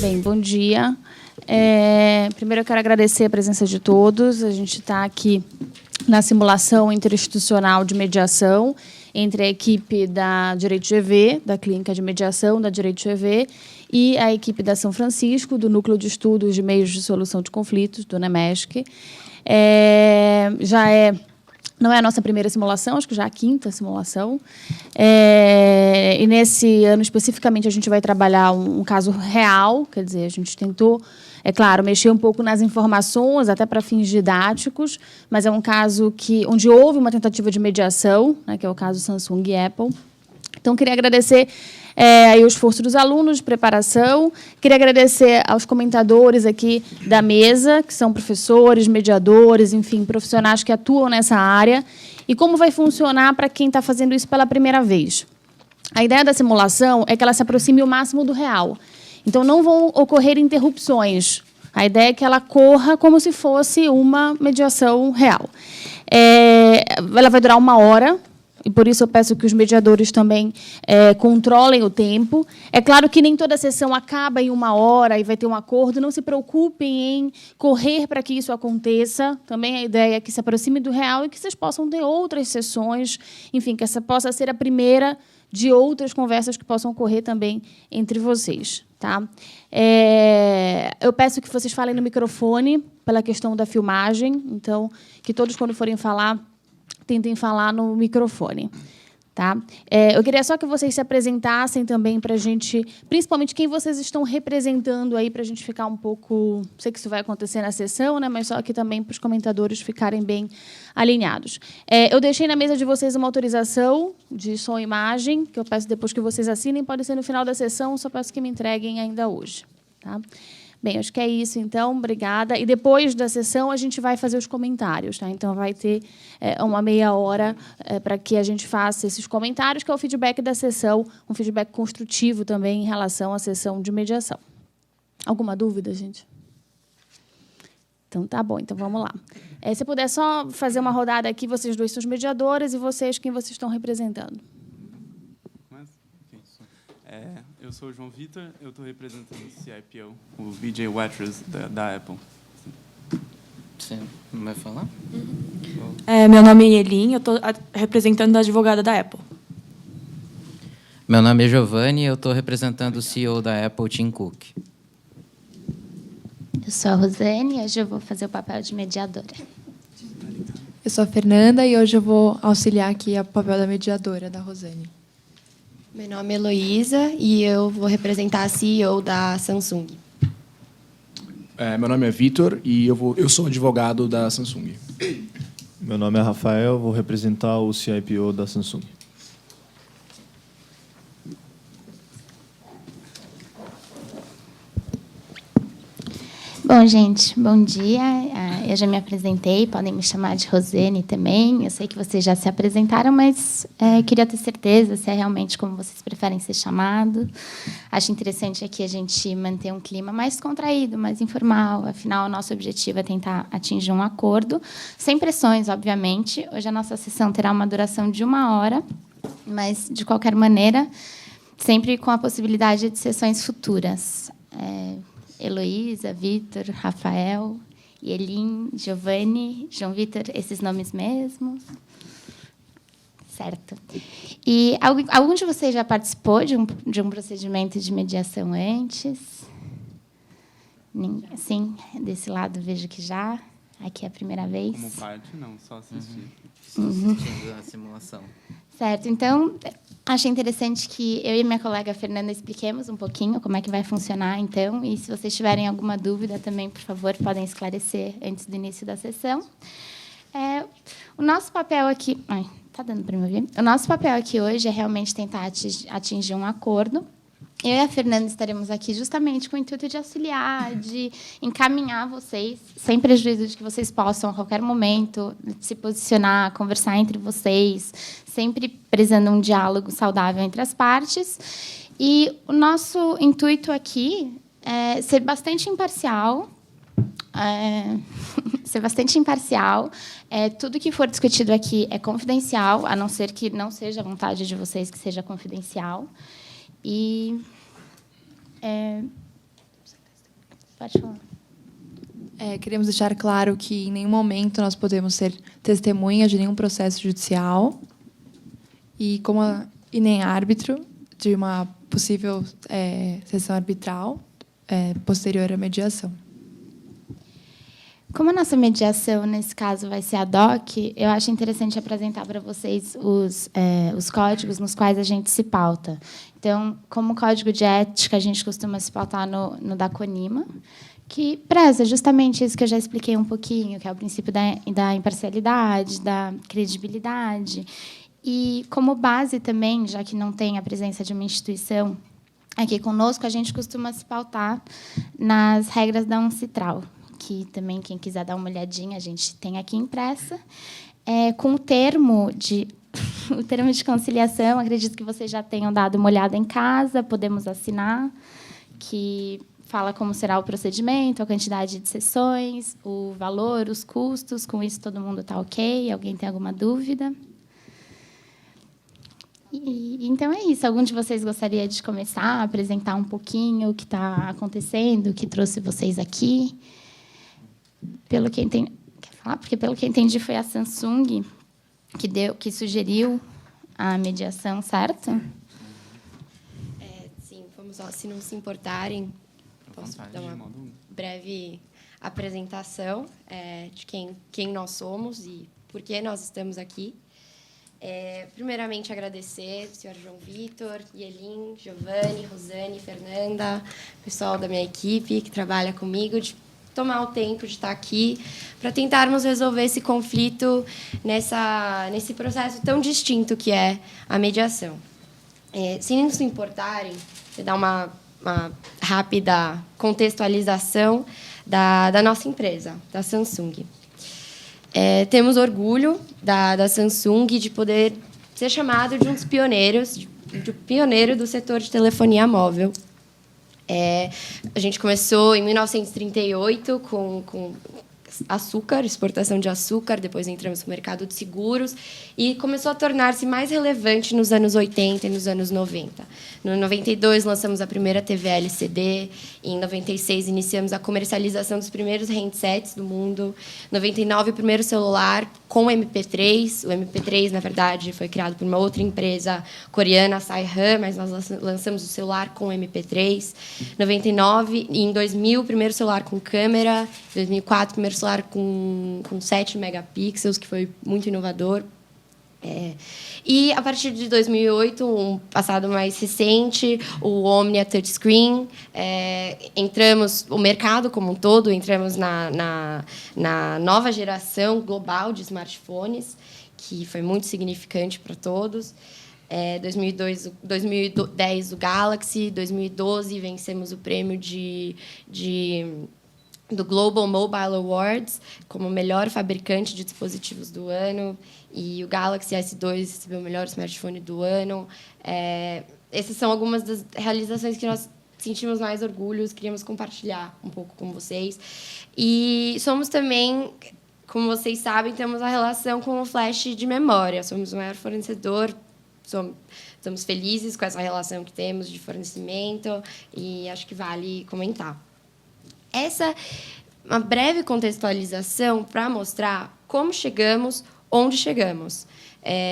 Bem, bom dia. Primeiro, eu quero agradecer a presença de todos. A gente está aqui na simulação interinstitucional de mediação entre a equipe da Direito GV, da Clínica de Mediação da Direito GV, e a equipe da São Francisco, do Núcleo de Estudos de Meios de Solução de Conflitos, do NEMESC. Não é a nossa primeira simulação, acho que já a quinta simulação. E, nesse ano, especificamente, a gente vai trabalhar um caso real, quer dizer, a gente tentou, é claro, mexer um pouco nas informações, até para fins didáticos, mas é um caso onde houve uma tentativa de mediação, né, que é o caso Samsung e Apple. Então, queria agradecer aí o esforço dos alunos de preparação, queria agradecer aos comentadores aqui da mesa, que são professores, mediadores, enfim, profissionais que atuam nessa área, e como vai funcionar para quem está fazendo isso pela primeira vez. A ideia da simulação é que ela se aproxime o máximo do real. Então, não vão ocorrer interrupções. A ideia é que ela corra como se fosse uma mediação real. Ela vai durar 1 hora, e, por isso, eu peço que os mediadores também controlem o tempo. É claro que nem toda a sessão acaba em 1 hora e vai ter um acordo. Não se preocupem em correr para que isso aconteça. Também a ideia é que se aproxime do real e que vocês possam ter outras sessões. Enfim, que essa possa ser a primeira de outras conversas que possam ocorrer também entre vocês. Tá? Eu peço que vocês falem no microfone pela questão da filmagem. Então, que todos, quando forem falar, tentem falar no microfone. Tá? Eu queria só que vocês se apresentassem também para a gente, principalmente quem vocês estão representando aí, para a gente ficar um pouco... Sei que isso vai acontecer na sessão, né, mas só aqui também para os comentadores ficarem bem alinhados. Eu deixei na mesa de vocês uma autorização de som e imagem, que eu peço depois que vocês assinem, pode ser no final da sessão, só peço que me entreguem ainda hoje. Tá? Bem, acho que é isso, então. Obrigada. E depois da sessão, a gente vai fazer os comentários. Tá? Então, vai ter uma meia hora para que a gente faça esses comentários, que é o feedback da sessão, um feedback construtivo também em relação à sessão de mediação. Alguma dúvida, gente? Então, tá bom. Então, vamos lá. Se puder só fazer uma rodada aqui, vocês dois são os mediadores e vocês, quem vocês estão representando. Eu sou o João Vitor, eu estou representando o CIPO, o BJ Waters da Apple. Você não vai falar? Meu nome é Elin, eu estou representando a advogada da Apple. Meu nome é Giovanni, eu estou representando o CEO da Apple, Tim Cook. Eu sou a Rosane e hoje eu vou fazer o papel de mediadora. Eu sou a Fernanda e hoje eu vou auxiliar aqui o papel da mediadora da Rosane. Meu nome é Heloísa e eu vou representar a CEO da Samsung. Meu nome é Vitor e eu sou advogado da Samsung. Meu nome é Rafael, vou representar o CIPO da Samsung. Bom, gente, bom dia. Eu já me apresentei, podem me chamar de Rosane também. Eu sei que vocês já se apresentaram, mas queria ter certeza se é realmente como vocês preferem ser chamados. Acho interessante aqui a gente manter um clima mais contraído, mais informal. Afinal, o nosso objetivo é tentar atingir um acordo, sem pressões, obviamente. Hoje a nossa sessão terá uma duração de 1 hora, mas, de qualquer maneira, sempre com a possibilidade de sessões futuras. Heloísa, Vitor, Rafael, Elin, Giovanni, João Vitor, esses nomes mesmos. Certo. E algum de vocês já participou de um procedimento de mediação antes? Sim, desse lado vejo que já. Aqui é a primeira vez. Como parte, não, só assistir. Só assistindo a simulação. Certo. Então, achei interessante que eu e minha colega Fernanda expliquemos um pouquinho como é que vai funcionar, então, e se vocês tiverem alguma dúvida também, por favor, podem esclarecer antes do início da sessão. O nosso papel aqui... Está dando para me ouvir? O nosso papel aqui hoje é realmente tentar atingir um acordo. Eu e a Fernanda estaremos aqui justamente com o intuito de auxiliar, de encaminhar vocês, sem prejuízo de que vocês possam, a qualquer momento, se posicionar, conversar entre vocês, sempre prezando um diálogo saudável entre as partes. E o nosso intuito aqui é ser bastante imparcial. Tudo que for discutido aqui é confidencial, a não ser que não seja a vontade de vocês que seja confidencial. E Pode falar. Queremos deixar claro que em nenhum momento nós podemos ser testemunha de nenhum processo judicial e nem árbitro de uma possível sessão arbitral posterior à mediação. Como a nossa mediação, nesse caso, vai ser ad hoc, eu acho interessante apresentar para vocês os códigos nos quais a gente se pauta. Então, como código de ética, a gente costuma se pautar no da CONIMA, que preza justamente isso que eu já expliquei um pouquinho, que é o princípio da imparcialidade, da credibilidade. E, como base também, já que não tem a presença de uma instituição aqui conosco, a gente costuma se pautar nas regras da UNCITRAL, que também, quem quiser dar uma olhadinha, a gente tem aqui impressa, com o termo de conciliação. Acredito que vocês já tenham dado uma olhada em casa, podemos assinar, que fala como será o procedimento, a quantidade de sessões, o valor, os custos. Com isso, todo mundo está ok? Alguém tem alguma dúvida? Então, é isso. Algum de vocês gostaria de começar a apresentar um pouquinho o que está acontecendo, o que trouxe vocês aqui? Pelo que entendi, quer falar? Porque, pelo que entendi, foi a Samsung que sugeriu a mediação, certo? Sim, vamos lá. Se não se importarem, posso dar uma breve apresentação de quem nós somos e por que nós estamos aqui. Primeiramente, agradecer ao senhor João Vitor, Yelin, Giovanni, Rosane, Fernanda, pessoal da minha equipe que trabalha comigo, de tomar o tempo de estar aqui para tentarmos resolver esse conflito nesse processo tão distinto que é a mediação. Se não se importarem, vou dar uma rápida contextualização da nossa empresa, da Samsung. Temos orgulho da Samsung de poder ser chamado de um dos pioneiros, de pioneiro do setor de telefonia móvel. A gente começou em 1938 com açúcar, exportação de açúcar, depois entramos no mercado de seguros e começou a tornar-se mais relevante nos anos 80 e nos anos 90. No 92, lançamos a primeira TV LCD, em 96, iniciamos a comercialização dos primeiros handsets do mundo, em 99, o primeiro celular com MP3. O MP3, na verdade, foi criado por uma outra empresa coreana, a Saihan, mas nós lançamos o celular com MP3. Em 99, e em 2000, o primeiro celular com câmera. Em 2004, o primeiro celular com 7 megapixels, que foi muito inovador. E, a partir de 2008, um passado mais recente, o Omnia Touchscreen, entramos, o mercado como um todo, entramos na nova geração global de smartphones, que foi muito significante para todos. 2010, o Galaxy. 2012, vencemos o prêmio do Global Mobile Awards como melhor fabricante de dispositivos do ano, e o Galaxy S2 recebeu o melhor smartphone do ano. Essas são algumas das realizações que nós sentimos mais orgulhos, queríamos compartilhar um pouco com vocês. E somos também, como vocês sabem, temos a relação com o flash de memória. Somos o maior fornecedor, estamos felizes com essa relação que temos de fornecimento e acho que vale comentar. Essa é uma breve contextualização para mostrar como chegamos, onde chegamos.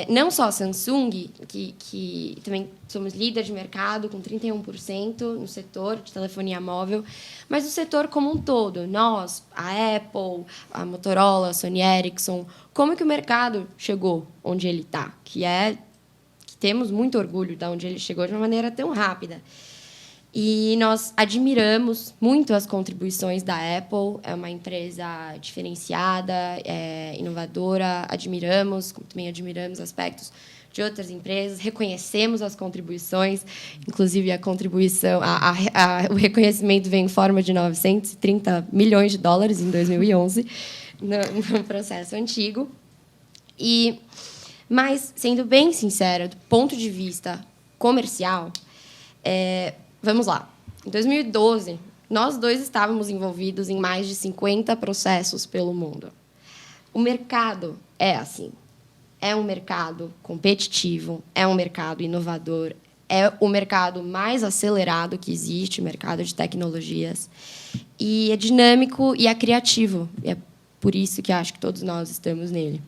Não só a Samsung, que também somos líder de mercado, com 31% no setor de telefonia móvel, mas o setor como um todo. Nós, a Apple, a Motorola, a Sony Ericsson, como que o mercado chegou onde ele está? Que temos muito orgulho de onde ele chegou de uma maneira tão rápida. E nós admiramos muito as contribuições da Apple. É uma empresa diferenciada, inovadora. Também admiramos aspectos de outras empresas. Reconhecemos as contribuições, inclusive a contribuição, o reconhecimento vem em forma de $930 milhões em 2011, no processo antigo. Mas, sendo bem sincera, do ponto de vista comercial, vamos lá. Em 2012, nós dois estávamos envolvidos em mais de 50 processos pelo mundo. O mercado é assim. É um mercado competitivo, é um mercado inovador, é o mercado mais acelerado que existe, o mercado de tecnologias. E é dinâmico e é criativo. E é por isso que acho que todos nós estamos nele.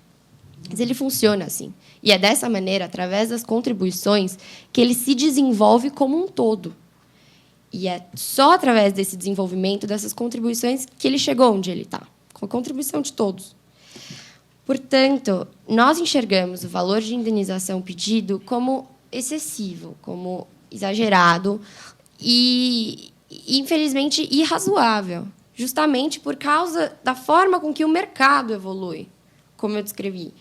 Mas ele funciona assim. E é dessa maneira, através das contribuições, que ele se desenvolve como um todo. E é só através desse desenvolvimento, dessas contribuições, que ele chegou onde ele está, com a contribuição de todos. Portanto, nós enxergamos o valor de indenização pedido como excessivo, como exagerado e, infelizmente, irrazoável, justamente por causa da forma com que o mercado evolui, como eu descrevi.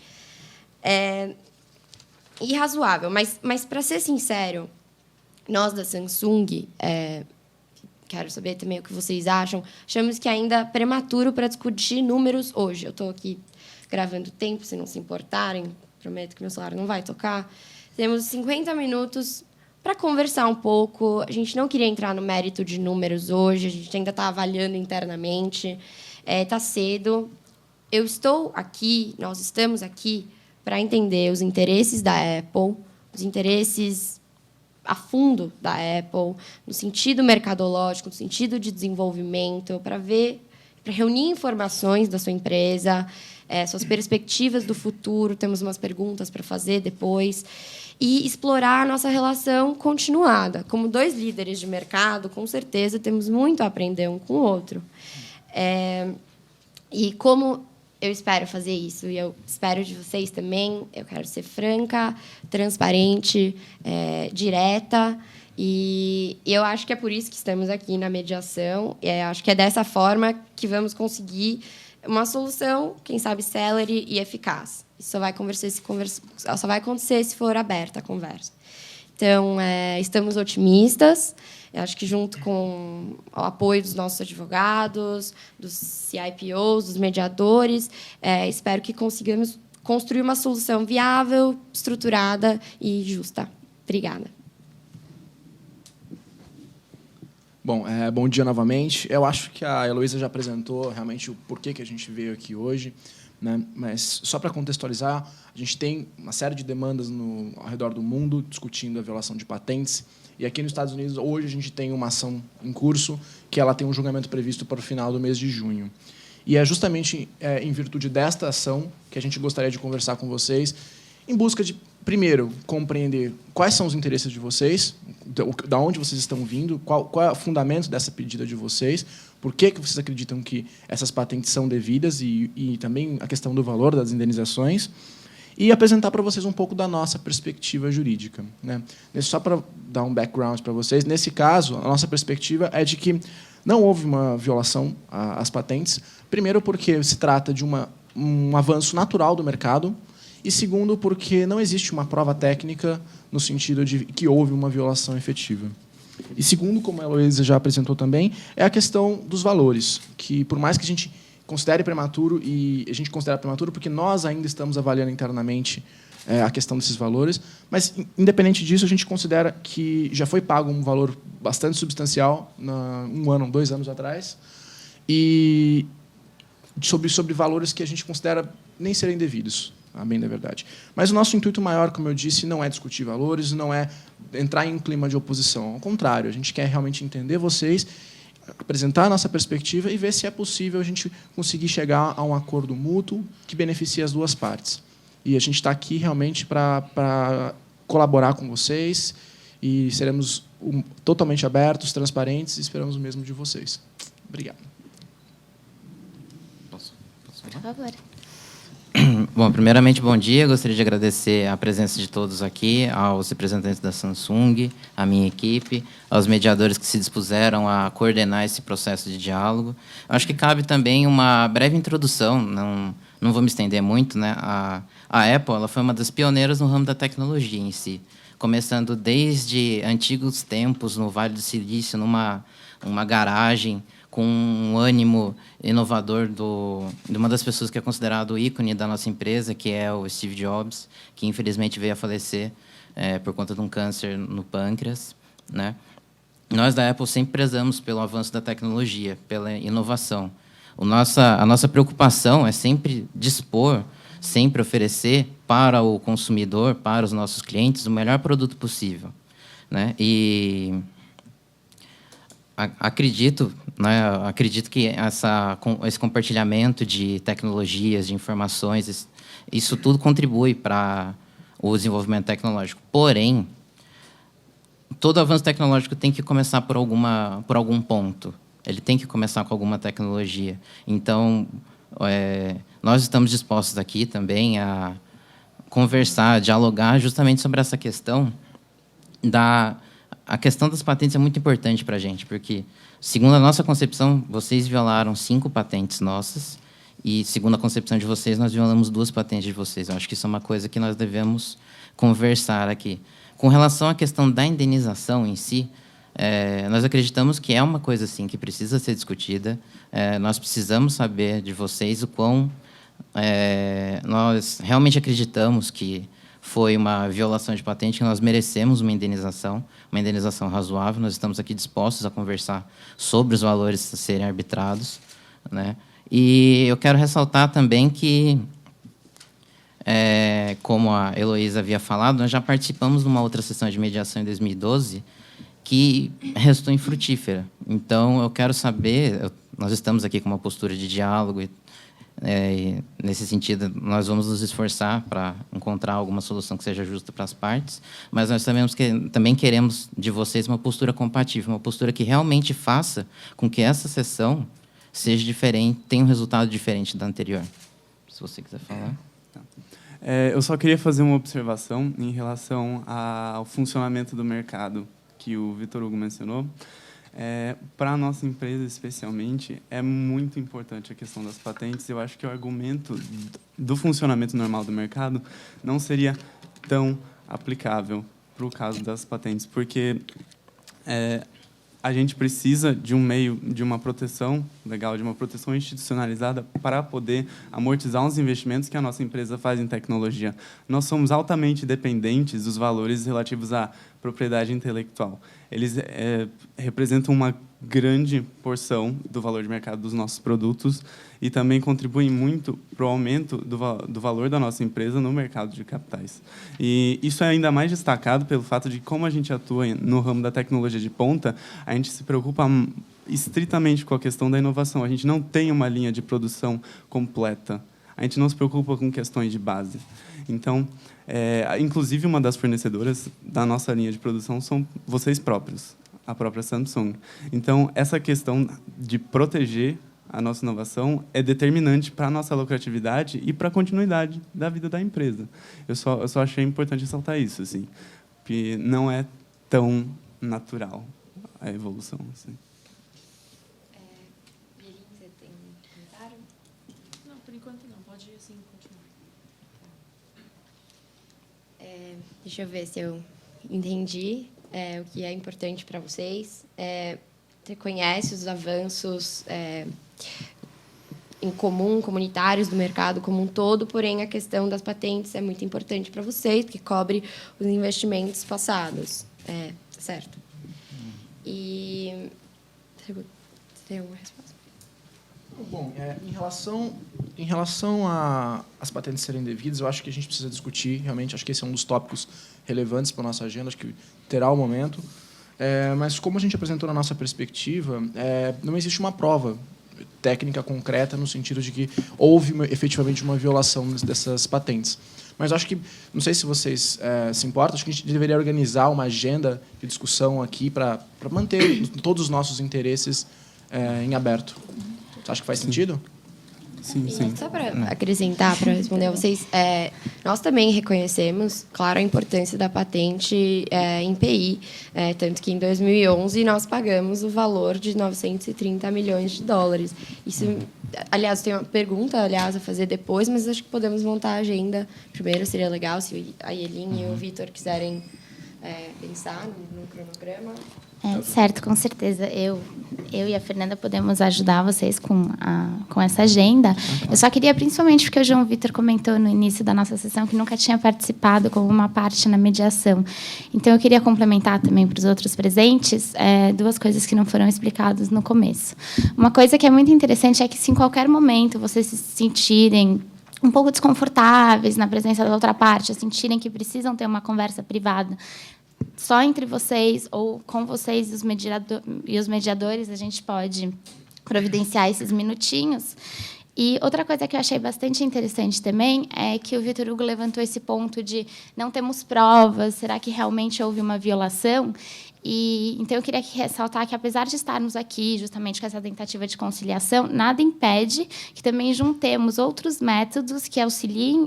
É irrazoável, mas para ser sincero, nós da Samsung, quero saber também o que vocês acham, achamos que ainda é prematuro para discutir números hoje. Eu estou aqui gravando tempo, se não se importarem, prometo que meu celular não vai tocar. Temos 50 minutos para conversar um pouco. A gente não queria entrar no mérito de números hoje, a gente ainda está avaliando internamente. Está cedo. Eu estou aqui, nós estamos aqui para entender os interesses da Apple, os interesses a fundo da Apple, no sentido mercadológico, no sentido de desenvolvimento, para reunir informações da sua empresa, suas perspectivas do futuro, temos umas perguntas para fazer depois, e explorar a nossa relação continuada. Como 2 líderes de mercado, com certeza, temos muito a aprender um com o outro. E como eu espero fazer isso, e eu espero de vocês também, eu quero ser franca, transparente, direta, e eu acho que é por isso que estamos aqui na mediação. Acho que é dessa forma que vamos conseguir uma solução, quem sabe, célere e eficaz. Isso só vai acontecer se for aberta a conversa. Então, estamos otimistas. Eu acho que, junto com o apoio dos nossos advogados, dos CIPOs, dos mediadores, espero que consigamos construir uma solução viável, estruturada e justa. Obrigada. Bom, bom dia novamente. Eu acho que a Heloísa já apresentou realmente o porquê que a gente veio aqui hoje, né? Mas, só para contextualizar, a gente tem uma série de demandas ao redor do mundo discutindo a violação de patentes. E aqui nos Estados Unidos, hoje, a gente tem uma ação em curso que ela tem um julgamento previsto para o final do mês de junho. E é justamente em virtude desta ação que a gente gostaria de conversar com vocês, em busca de, primeiro, compreender quais são os interesses de vocês, da onde vocês estão vindo, qual é o fundamento dessa pedida de vocês, por que vocês acreditam que essas patentes são devidas e também a questão do valor das indenizações, e apresentar para vocês um pouco da nossa perspectiva jurídica, né? Só para dar um background para vocês, nesse caso, a nossa perspectiva é de que não houve uma violação às patentes, primeiro porque se trata de um avanço natural do mercado, e segundo porque não existe uma prova técnica no sentido de que houve uma violação efetiva. E segundo, como a Heloísa já apresentou também, é a questão dos valores, que, por mais que a gente considere prematuro, e a gente considera prematuro porque nós ainda estamos avaliando internamente a questão desses valores, mas, independente disso, a gente considera que já foi pago um valor bastante substancial, 1 ano, 2 anos atrás, e sobre valores que a gente considera nem serem devidos, a bem da verdade. Mas o nosso intuito maior, como eu disse, não é discutir valores, não é entrar em um clima de oposição. Ao contrário, a gente quer realmente entender vocês, apresentar a nossa perspectiva e ver se é possível a gente conseguir chegar a um acordo mútuo que beneficie as duas partes. E a gente está aqui realmente para colaborar com vocês e seremos totalmente abertos, transparentes e esperamos o mesmo de vocês. Obrigado. Posso Por favor. Bom, primeiramente, bom dia. Gostaria de agradecer a presença de todos aqui, aos representantes da Samsung, à minha equipe, aos mediadores que se dispuseram a coordenar esse processo de diálogo. Acho que cabe também uma breve introdução, não vou me estender muito, né? A Apple, ela foi uma das pioneiras no ramo da tecnologia em si, começando desde antigos tempos no Vale do Silício, numa garagem, com um ânimo inovador de uma das pessoas que é considerado o ícone da nossa empresa, que é o Steve Jobs, que infelizmente veio a falecer por conta de um câncer no pâncreas, né? Nós da Apple sempre prezamos pelo avanço da tecnologia, pela inovação. A nossa preocupação é sempre dispor, sempre oferecer para o consumidor, para os nossos clientes, o melhor produto possível. né? E acredito que esse compartilhamento de tecnologias, de informações, isso tudo contribui para o desenvolvimento tecnológico. Porém, todo avanço tecnológico tem que começar por algum ponto. Ele tem que começar com alguma tecnologia. Então, nós estamos dispostos aqui também a conversar, dialogar justamente sobre essa questão a questão das patentes é muito importante para a gente, porque, segundo a nossa concepção, vocês violaram 5 patentes nossas, e, segundo a concepção de vocês, nós violamos 2 patentes de vocês. Eu acho que isso é uma coisa que nós devemos conversar aqui. Com relação à questão da indenização em si, nós acreditamos que é uma coisa, sim, que precisa ser discutida. Nós precisamos saber de vocês o quão nós realmente acreditamos que foi uma violação de patente, que nós merecemos uma indenização razoável. Nós estamos aqui dispostos a conversar sobre os valores a serem arbitrados, né? E eu quero ressaltar também que, como a Heloísa havia falado, nós já participamos de uma outra sessão de mediação em 2012 que restou infrutífera. Então, eu quero saber, nós estamos aqui com uma postura de diálogo e nesse sentido, nós vamos nos esforçar para encontrar alguma solução que seja justa para as partes, mas nós também queremos de vocês uma postura compatível, uma postura que realmente faça com que essa sessão seja diferente, tenha um resultado diferente da anterior. Se você quiser falar. Eu só queria fazer uma observação em relação ao funcionamento do mercado que o Vitor Hugo mencionou. Para a nossa empresa, especialmente, é muito importante a questão das patentes. Eu acho que o argumento do funcionamento normal do mercado não seria tão aplicável para o caso das patentes, porque a gente precisa de um meio, de uma proteção legal, de uma proteção institucionalizada para poder amortizar os investimentos que a nossa empresa faz em tecnologia. Nós somos altamente dependentes dos valores relativos à propriedade intelectual. Eles representam uma grande porção do valor de mercado dos nossos produtos e também contribuem muito para o aumento do valor da nossa empresa no mercado de capitais. E isso é ainda mais destacado pelo fato de como a gente atua no ramo da tecnologia de ponta, a gente se preocupa estritamente com a questão da inovação. A gente não tem uma linha de produção completa. A gente não se preocupa com questões de base. Então, inclusive, uma das fornecedoras da nossa linha de produção são vocês próprios, a própria Samsung. Então, essa questão de proteger a nossa inovação é determinante para a nossa lucratividade e para a continuidade da vida da empresa. Eu só achei importante ressaltar isso, assim, porque não é tão natural a evolução. Assim. Você tem um comentário? Não, por enquanto não. Pode, sim, continuar. Deixa eu ver se eu entendi o que é importante para vocês. Você conhece os avanços em comum, comunitários do mercado como um todo, porém a questão das patentes é muito importante para vocês, porque cobre os investimentos passados. Certo? E você tem alguma resposta? Bom, em relação às patentes serem devidas, eu acho que a gente precisa discutir, realmente, acho que esse é um dos tópicos relevantes para a nossa agenda, acho que terá o momento. Mas, como a gente apresentou na nossa perspectiva, não existe uma prova técnica concreta no sentido de que houve efetivamente uma violação dessas patentes. Mas acho que, não sei se vocês se importam, acho que a gente deveria organizar uma agenda de discussão aqui para manter todos os nossos interesses em aberto. Você acha que faz sentido? Sim, sim. Só para acrescentar, para responder a vocês, nós também reconhecemos, claro, a importância da patente em PI, tanto que em 2011 nós pagamos o valor de 930 milhões de dólares. Isso, aliás, tem uma pergunta, a fazer depois, mas acho que podemos montar a agenda. Primeiro, seria legal se a Yelin e o Vitor quiserem pensar no cronograma. Certo, com certeza. Eu e a Fernanda podemos ajudar vocês com essa agenda. Eu só queria, principalmente porque o João Vitor comentou no início da nossa sessão que nunca tinha participado como uma parte na mediação. Então, eu queria complementar também para os outros presentes 2 coisas que não foram explicadas no começo. Uma coisa que é muito interessante é que, se em qualquer momento vocês se sentirem um pouco desconfortáveis na presença da outra parte, sentirem que precisam ter uma conversa privada só entre vocês ou com vocês e os mediadores a gente pode providenciar esses minutinhos. E outra coisa que eu achei bastante interessante também é que o Vitor Hugo levantou esse ponto de não temos provas, será que realmente houve uma violação? Então, eu queria ressaltar que, apesar de estarmos aqui justamente com essa tentativa de conciliação, nada impede que também juntemos outros métodos que auxiliem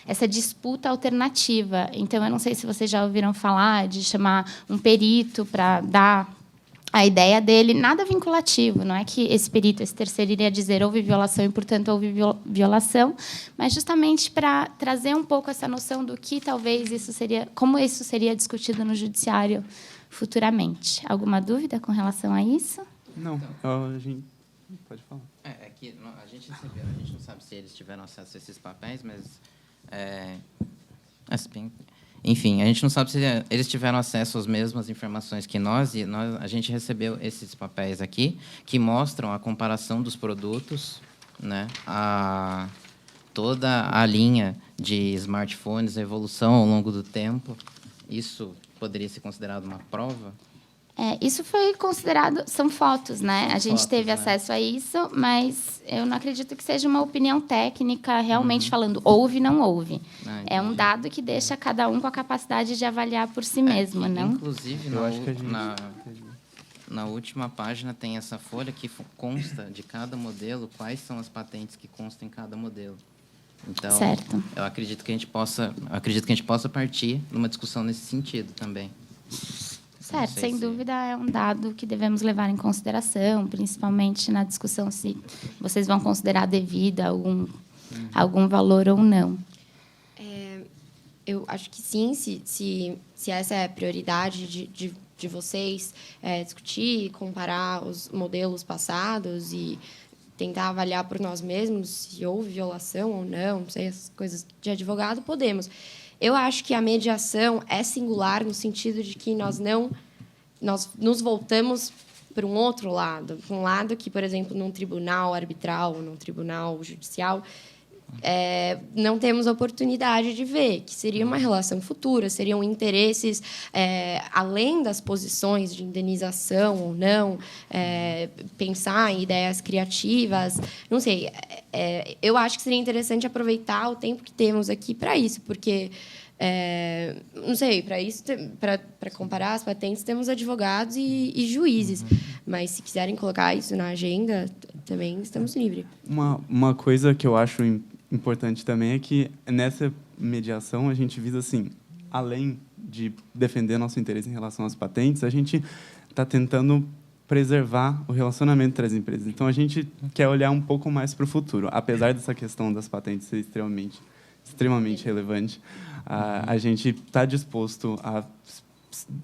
essa disputa alternativa. Então, eu não sei se vocês já ouviram falar de chamar um perito para dar a ideia dele, nada vinculativo, não é que esse perito, esse terceiro, iria dizer houve violação e, portanto, houve violação, mas justamente para trazer um pouco essa noção do que talvez como isso seria discutido no judiciário futuramente. Alguma dúvida com relação a isso? Não, a gente pode falar. É que a gente recebeu, a gente não sabe se eles tiveram acesso a esses papéis, mas enfim, a gente não sabe se eles tiveram acesso às mesmas informações que nós, e a gente recebeu esses papéis aqui, que mostram a comparação dos produtos, né, toda a linha de smartphones, a evolução ao longo do tempo. Isso poderia ser considerado uma prova? Isso foi considerado... São fotos, né? A gente teve acesso a isso, mas eu não acredito que seja uma opinião técnica, realmente falando houve, não houve. É um dado que deixa cada um com a capacidade de avaliar por si mesmo, não? Inclusive, na última página tem essa folha que consta de cada modelo quais são as patentes que constam em cada modelo. Então, certo. Eu acredito que a gente possa partir numa discussão nesse sentido também. Certo, sem dúvida é um dado que devemos levar em consideração, principalmente na discussão se vocês vão considerar devida algum valor ou não. Eu acho que sim, se essa é a prioridade de vocês, discutir, comparar os modelos passados e tentar avaliar por nós mesmos se houve violação ou não sei, essas coisas de advogado, podemos. Eu acho que a mediação é singular no sentido de que nós nos voltamos para um outro lado, para um lado que, por exemplo, num tribunal arbitral, num tribunal judicial, não temos oportunidade de ver, que seria uma relação futura, seriam interesses além das posições de indenização ou não, pensar em ideias criativas, não sei. Eu acho que seria interessante aproveitar o tempo que temos aqui para isso, porque não sei, para comparar as patentes, temos advogados e juízes, mas se quiserem colocar isso na agenda, também estamos livres. Uma coisa que eu acho importante também é que nessa mediação a gente visa assim, além de defender nosso interesse em relação às patentes, a gente está tentando preservar o relacionamento entre as empresas. Então a gente quer olhar um pouco mais para o futuro, apesar dessa questão das patentes ser extremamente relevante. A gente está disposto a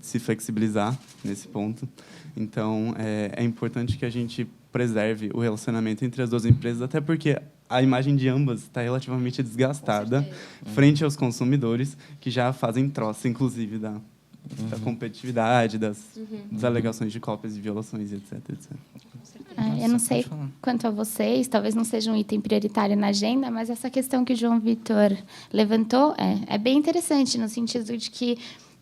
se flexibilizar nesse ponto. Então é importante que a gente preserve o relacionamento entre as duas empresas, até porque a imagem de ambas está relativamente desgastada frente aos consumidores, que já fazem troça, inclusive, da competitividade, das alegações de cópias e violações, etc. etc. Eu não sei quanto a vocês, talvez não seja um item prioritário na agenda, mas essa questão que o João Vitor levantou é bem interessante, no sentido de que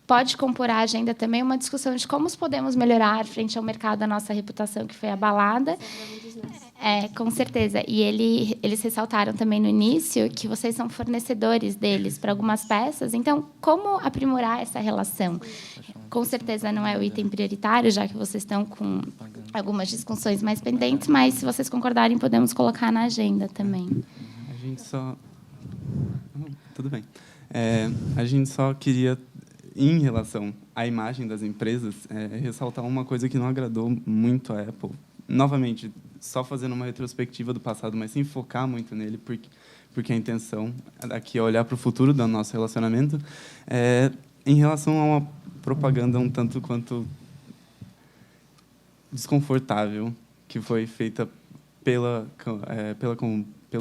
pode compor à agenda também uma discussão de como podemos melhorar frente ao mercado a nossa reputação que foi abalada. Com certeza. E eles ressaltaram também no início que vocês são fornecedores deles para algumas peças. Então, como aprimorar essa relação? Com certeza não é o item prioritário, já que vocês estão com algumas discussões mais pendentes, mas, se vocês concordarem, podemos colocar na agenda também. A gente só... Tudo bem. A gente só queria, em relação à imagem das empresas, ressaltar uma coisa que não agradou muito à Apple. Novamente, só fazendo uma retrospectiva do passado, mas sem focar muito nele, porque a intenção aqui é olhar para o futuro do nosso relacionamento, em relação a uma propaganda um tanto quanto desconfortável que foi feita pelo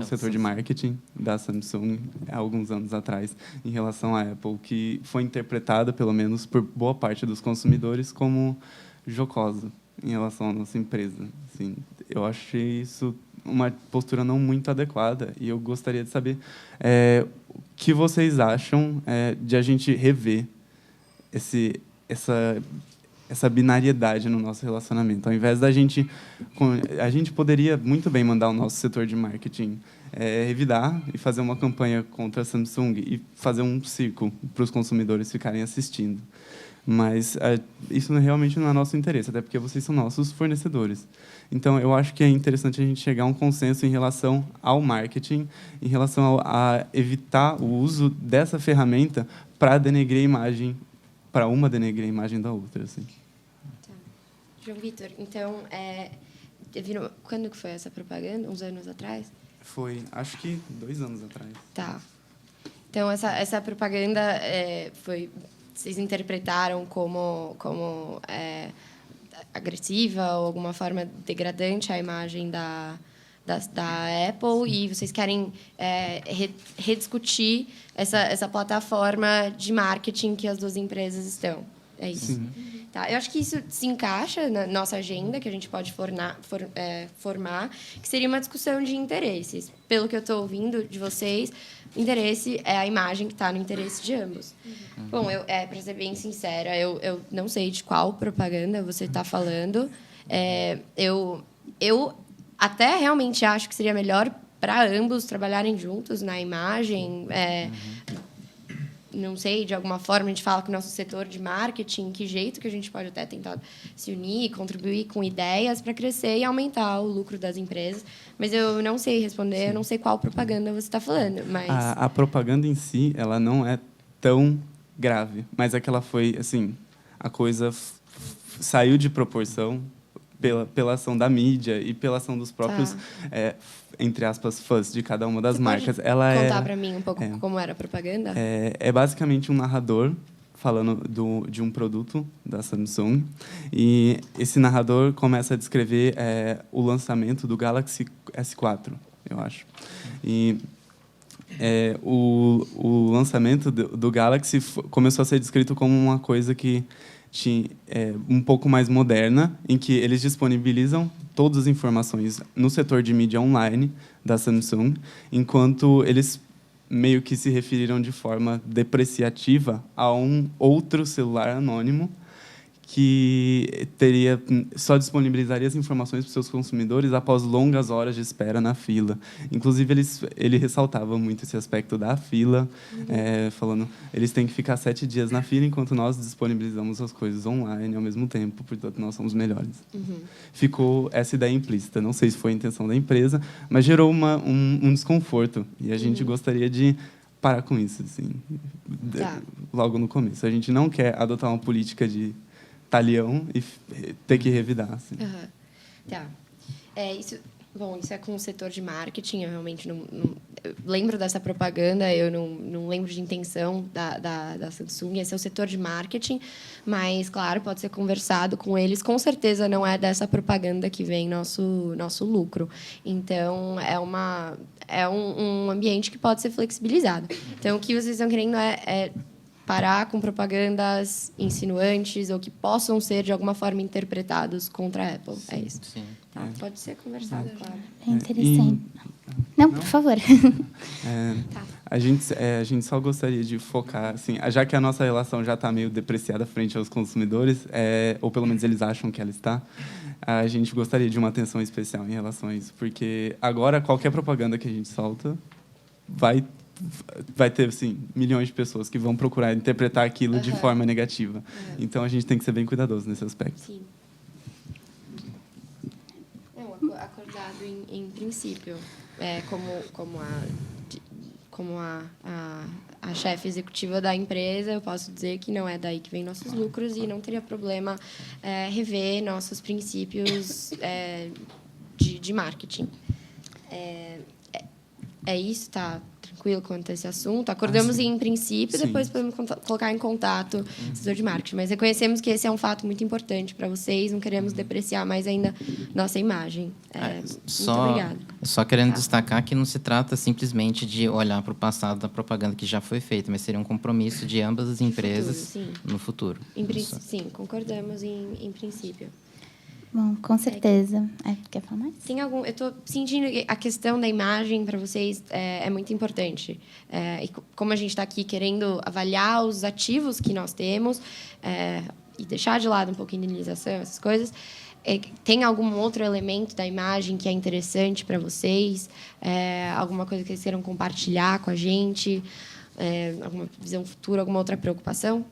setor de marketing da Samsung há alguns anos atrás, em relação à Apple, que foi interpretada, pelo menos por boa parte dos consumidores, como jocosa em relação à nossa empresa. Assim, eu achei isso uma postura não muito adequada e eu gostaria de saber o que vocês acham de a gente rever essa binariedade no nosso relacionamento. Ao invés da gente... A gente poderia muito bem mandar o nosso setor de marketing revidar e fazer uma campanha contra a Samsung e fazer um circo para os consumidores ficarem assistindo. Mas isso realmente não é nosso interesse, até porque vocês são nossos fornecedores. Então, eu acho que é interessante a gente chegar a um consenso em relação ao marketing, em relação a evitar o uso dessa ferramenta para denegrir a imagem, para uma denegrir a imagem da outra. Assim. Tá. João Vitor, então, quando que foi essa propaganda? Uns anos atrás? Foi, acho que 2 anos atrás. Tá. Então, essa propaganda vocês interpretaram como agressiva ou alguma forma degradante à imagem da Apple, e vocês querem rediscutir essa plataforma de marketing que as duas empresas estão. É isso? Sim. Tá. Eu acho que isso se encaixa na nossa agenda, que a gente pode formar, que seria uma discussão de interesses. Pelo que eu estou ouvindo de vocês, o interesse é a imagem que está no interesse de ambos. Bom, para ser bem sincera, eu não sei de qual propaganda você está falando. Eu até realmente acho que seria melhor para ambos trabalharem juntos na imagem. Não sei, de alguma forma, a gente fala com o nosso setor de marketing, que jeito que a gente pode até tentar se unir, contribuir com ideias para crescer e aumentar o lucro das empresas. Mas eu não sei responder, eu não sei qual propaganda você está falando. Mas A propaganda em si, ela não é tão grave, mas é que ela foi, assim, a coisa saiu de proporção pela ação da mídia e pela ação dos próprios, entre aspas, fãs de cada uma das marcas. Ela contar para mim um pouco como era a propaganda? É basicamente um narrador falando de um produto da Samsung, e esse narrador começa a descrever o lançamento do Galaxy S4, eu acho. E o lançamento do Galaxy começou a ser descrito como uma coisa que um pouco mais moderna, em que eles disponibilizam todas as informações no setor de mídia online da Samsung, enquanto eles meio que se referiram de forma depreciativa a um outro celular anônimo que só disponibilizaria as informações para os seus consumidores após longas horas de espera na fila. Inclusive, ele ressaltava muito esse aspecto da fila, falando eles têm que ficar 7 dias na fila enquanto nós disponibilizamos as coisas online ao mesmo tempo, portanto, nós somos melhores. Ficou essa ideia implícita. Não sei se foi a intenção da empresa, mas gerou um desconforto, e a gente gostaria de parar com isso, assim, logo no começo. A gente não quer adotar uma política de talhão e ter que revidar. Assim. Tá. Isso é com o setor de marketing. Eu realmente não lembro dessa propaganda, eu não lembro de intenção da Samsung. Esse é o setor de marketing, mas, claro, pode ser conversado com eles. Com certeza não é dessa propaganda que vem nosso lucro. Então, é um ambiente que pode ser flexibilizado. Então, o que vocês estão querendo é parar com propagandas insinuantes ou que possam ser, de alguma forma, interpretados contra a Apple. É isso? Sim. Tá, pode ser conversado, claro. É interessante. Não, por favor. A gente só gostaria de focar, assim, já que a nossa relação já está meio depreciada frente aos consumidores, ou pelo menos eles acham que ela está, a gente gostaria de uma atenção especial em relação a isso, porque agora qualquer propaganda que a gente solta vai ter, assim, milhões de pessoas que vão procurar interpretar aquilo de forma negativa. Então, a gente tem que ser bem cuidadoso nesse aspecto. Sim. Acordado em princípio. Como a chefe executiva da empresa, eu posso dizer que não é daí que vem nossos lucros e não teria problema rever nossos princípios de marketing. É isso, tá? Tranquilo quanto a esse assunto. Acordamos em princípio, depois podemos colocar em contato o setor de marketing. Mas reconhecemos que esse é um fato muito importante para vocês, não queremos depreciar mais ainda nossa imagem. Muito obrigada. Só querendo destacar que não se trata simplesmente de olhar para o passado da propaganda que já foi feita, mas seria um compromisso de ambas as empresas no futuro. Sim, concordamos em princípio. Bom, com certeza. Quer falar mais? Tem algum? Eu estou sentindo que a questão da imagem para vocês é muito importante. E como a gente está aqui querendo avaliar os ativos que nós temos e deixar de lado um pouquinho de indenização, essas coisas, tem algum outro elemento da imagem que é interessante para vocês? Alguma coisa que vocês queiram compartilhar com a gente? Alguma visão futura, alguma outra preocupação?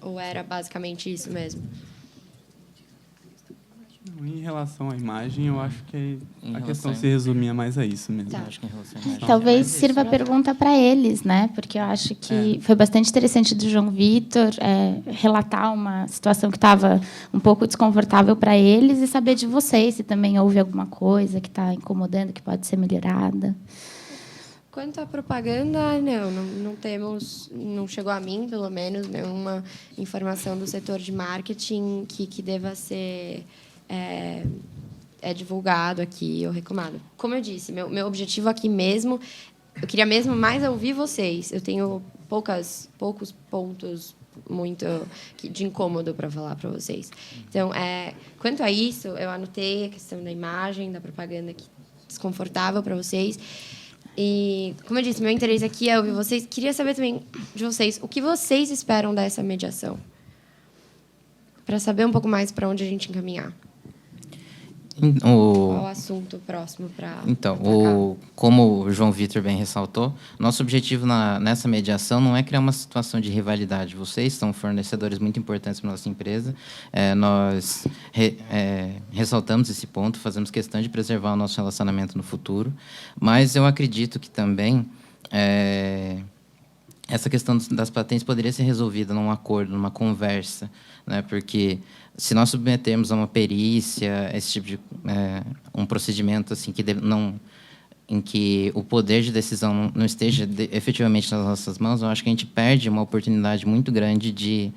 Ou era basicamente isso mesmo? Em relação à imagem, eu acho que a questão se a... resumia mais a isso mesmo. Acho que em relação à imagem, Talvez sirva a pergunta para eles, né? Porque eu acho que foi bastante interessante do João Vitor relatar uma situação que estava um pouco desconfortável para eles e saber de vocês se também houve alguma coisa que está incomodando, que pode ser melhorada. Quanto à propaganda, não temos, não chegou a mim, pelo menos, nenhuma informação do setor de marketing que deva ser divulgado aqui ou reclamado. Como eu disse, meu objetivo aqui mesmo, eu queria mesmo mais ouvir vocês. Eu tenho poucos pontos muito de incômodo para falar para vocês. Então, quanto a isso, eu anotei a questão da imagem, da propaganda que desconfortável para vocês. E, como eu disse, meu interesse aqui é ouvir vocês. Queria saber também de vocês o que vocês esperam dessa mediação, para saber um pouco mais para onde a gente encaminhar. Qual o assunto próximo para... Então, como o João Vitor bem ressaltou, nosso objetivo nessa mediação não é criar uma situação de rivalidade. Vocês são fornecedores muito importantes para a nossa empresa. Nós ressaltamos esse ponto, fazemos questão de preservar o nosso relacionamento no futuro. Mas eu acredito que também essa questão das patentes poderia ser resolvida num acordo, numa conversa, né? Porque se nós submetermos a uma perícia, esse tipo de um procedimento assim em que o poder de decisão não esteja efetivamente nas nossas mãos, eu acho que a gente perde uma oportunidade muito grande de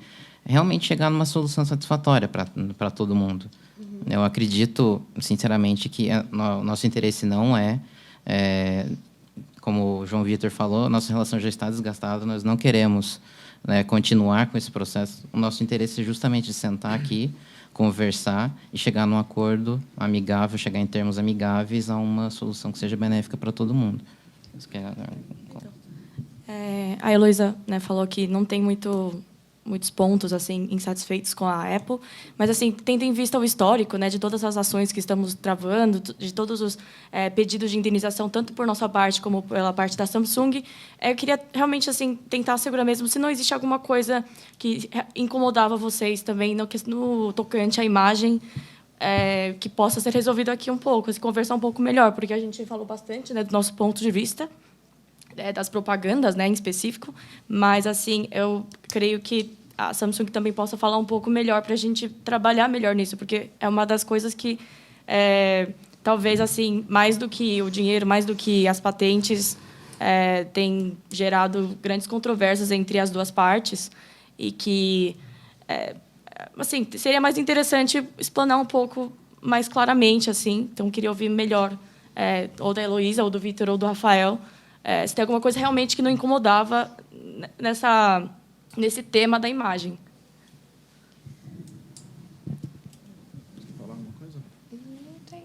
realmente chegar numa solução satisfatória para todo mundo. Eu acredito, sinceramente, que nosso interesse não como o João Vitor falou, nossa relação já está desgastada, nós não queremos continuar com esse processo. O nosso interesse é justamente de sentar aqui, conversar e chegar num acordo amigável, chegar em termos amigáveis a uma solução que seja benéfica para todo mundo. A Heloísa, falou que não tem muitos pontos assim insatisfeitos com a Apple, mas assim, tendo em vista o histórico, de todas as ações que estamos travando, de todos os pedidos de indenização, tanto por nossa parte como pela parte da Samsung, eu queria realmente assim tentar assegurar mesmo se não existe alguma coisa que incomodava vocês também no tocante à imagem, que possa ser resolvido aqui um pouco, se conversar um pouco melhor, porque a gente falou bastante, do nosso ponto de vista, das propagandas, em específico, mas assim eu creio que a Samsung também possa falar um pouco melhor para a gente trabalhar melhor nisso, porque é uma das coisas que talvez assim mais do que o dinheiro, mais do que as patentes, tem gerado grandes controvérsias entre as duas partes e que assim seria mais interessante explanar um pouco mais claramente assim. Então queria ouvir melhor ou da Heloísa, ou do Vitor, ou do Rafael. Se tem alguma coisa realmente que não incomodava nesse tema da imagem. Quer falar alguma coisa? Não tenho,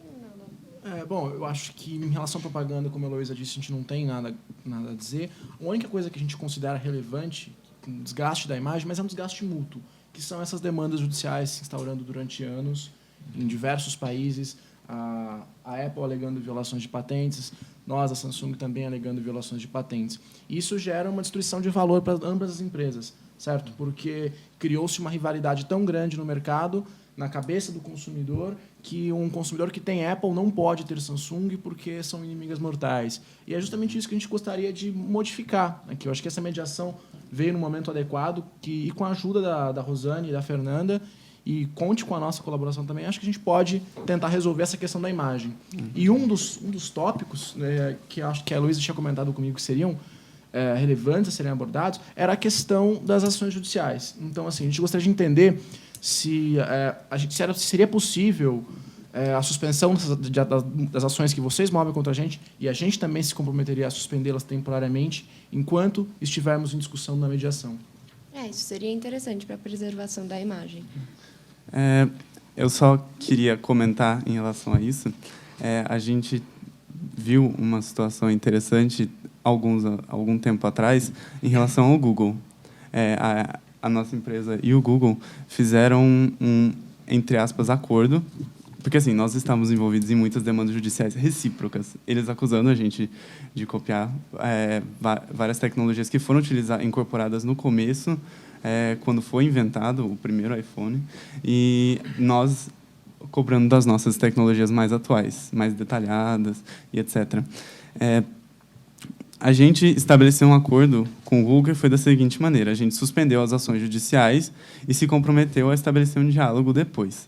não. Bom, eu acho que em relação à propaganda, como a Heloísa disse, a gente não tem nada a dizer. A única coisa que a gente considera relevante, um desgaste da imagem, mas é um desgaste mútuo, que são essas demandas judiciais se instaurando durante anos em diversos países, a Apple alegando violações de patentes, nós, a Samsung, também alegando violações de patentes. Isso gera uma destruição de valor para ambas as empresas, certo? Porque criou-se uma rivalidade tão grande no mercado, na cabeça do consumidor, que um consumidor que tem Apple não pode ter Samsung porque são inimigas mortais. E é justamente isso que a gente gostaria de modificar. Aqui. Eu acho que essa mediação veio no momento adequado e com a ajuda da Rosane e da Fernanda, e conte com a nossa colaboração também, acho que a gente pode tentar resolver essa questão da imagem. E um dos tópicos que acho que a Heloísa tinha comentado comigo que seriam relevantes a serem abordados era a questão das ações judiciais. Então, assim, a gente gostaria de entender se seria possível a suspensão das ações que vocês movem contra a gente, e a gente também se comprometeria a suspendê-las temporariamente enquanto estivermos em discussão na mediação. Isso seria interessante para a preservação da imagem. Eu só queria comentar em relação a isso. A gente viu uma situação interessante algum tempo atrás em relação ao Google. A nossa empresa e o Google fizeram entre aspas, acordo, porque assim, nós estamos envolvidos em muitas demandas judiciais recíprocas, eles acusando a gente de copiar várias tecnologias que foram incorporadas no começo, quando foi inventado o primeiro iPhone, e nós cobrando das nossas tecnologias mais atuais, mais detalhadas e etc. A gente estabeleceu um acordo com o Google e foi da seguinte maneira: a gente suspendeu as ações judiciais e se comprometeu a estabelecer um diálogo depois.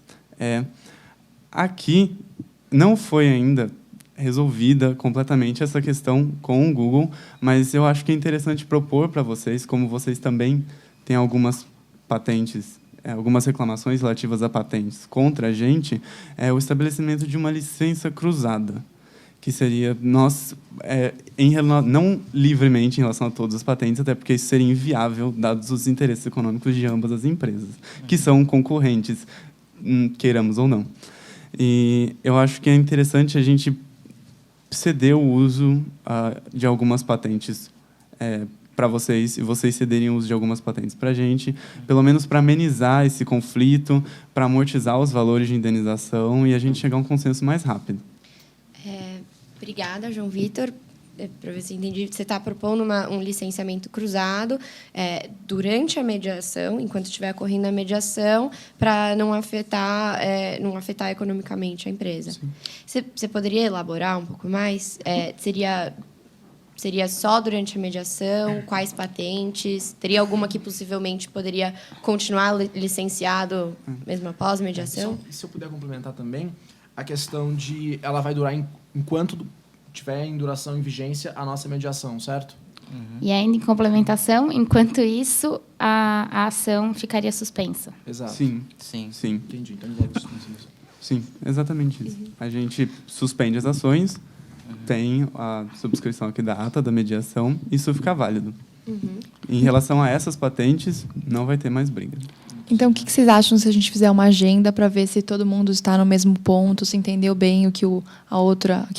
Aqui não foi ainda resolvida completamente essa questão com o Google, mas eu acho que é interessante propor para vocês, como vocês também têm algumas patentes, algumas reclamações relativas a patentes contra a gente, o estabelecimento de uma licença cruzada, que seria nós, não livremente em relação a todas as patentes, até porque isso seria inviável, dados os interesses econômicos de ambas as empresas, que são concorrentes, queiramos ou não. E eu acho que é interessante a gente ceder o uso de algumas patentes para vocês, e vocês cederem o uso de algumas patentes para a gente, pelo menos para amenizar esse conflito, para amortizar os valores de indenização e a gente chegar a um consenso mais rápido. Obrigada, João Vitor. Para ver se entendi, você está propondo um licenciamento cruzado durante a mediação, enquanto estiver ocorrendo a mediação, para não afetar economicamente a empresa. Você poderia elaborar um pouco mais? Seria só durante a mediação? Quais patentes? Teria alguma que possivelmente poderia continuar licenciado mesmo após a mediação? Se eu puder complementar também, a questão de ela vai durar enquanto tiver em duração e vigência a nossa mediação, certo? E ainda em complementação, enquanto isso, a ação ficaria suspensa. Exato. Sim. Entendi. Então, envolve suspensa. Sim, exatamente isso. A gente suspende as ações, tem a subscrição aqui da ata da mediação, e isso fica válido. Em relação a essas patentes, não vai ter mais briga. Então, o que vocês acham se a gente fizer uma agenda para ver se todo mundo está no mesmo ponto, se entendeu bem o que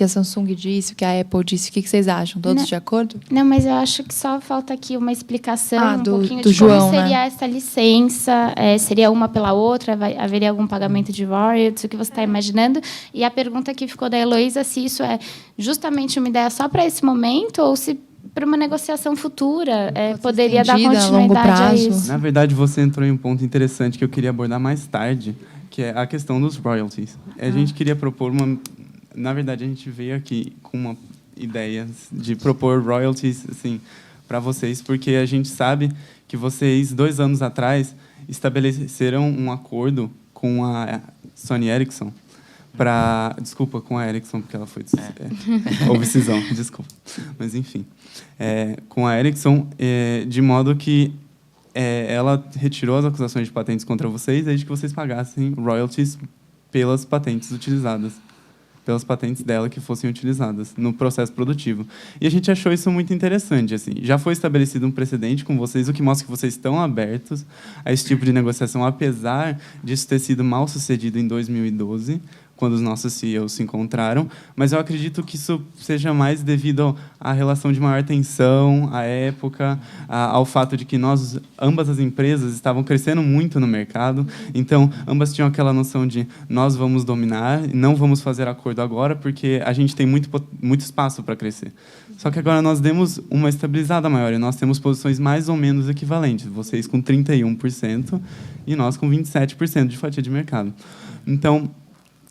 a Samsung disse, o que a Apple disse? O que vocês acham? Todos de acordo? Não, mas eu acho que só falta aqui uma explicação um pouquinho do de João, como seria essa licença. Seria uma pela outra? Haveria algum pagamento de royalties? O que você está imaginando? E a pergunta que ficou da Heloísa, se isso é justamente uma ideia só para esse momento ou se para uma negociação futura poderia dar continuidade a isso. Na verdade, você entrou em um ponto interessante que eu queria abordar mais tarde, que é a questão dos royalties. A gente queria propor Na verdade, a gente veio aqui com uma ideia de propor royalties assim, para vocês, porque a gente sabe que vocês, 2 anos atrás, estabeleceram um acordo com a Sony Ericsson, desculpa, com a Ericsson, porque ela foi... houve cisão, desculpa. Mas, enfim. Com a Ericsson, de modo que ela retirou as acusações de patentes contra vocês, desde que vocês pagassem royalties pelas patentes utilizadas, pelas patentes dela que fossem utilizadas no processo produtivo. E a gente achou isso muito interessante. Assim. Já foi estabelecido um precedente com vocês, o que mostra que vocês estão abertos a esse tipo de negociação, apesar disso ter sido mal sucedido em 2012, quando os nossos CEOs se encontraram, mas eu acredito que isso seja mais devido à relação de maior tensão, à época, ao fato de que ambas as empresas estavam crescendo muito no mercado, então ambas tinham aquela noção de nós vamos dominar, não vamos fazer acordo agora, porque a gente tem muito espaço para crescer. Só que agora nós demos uma estabilizada maior, e nós temos posições mais ou menos equivalentes, vocês com 31% e nós com 27% de fatia de mercado. Então,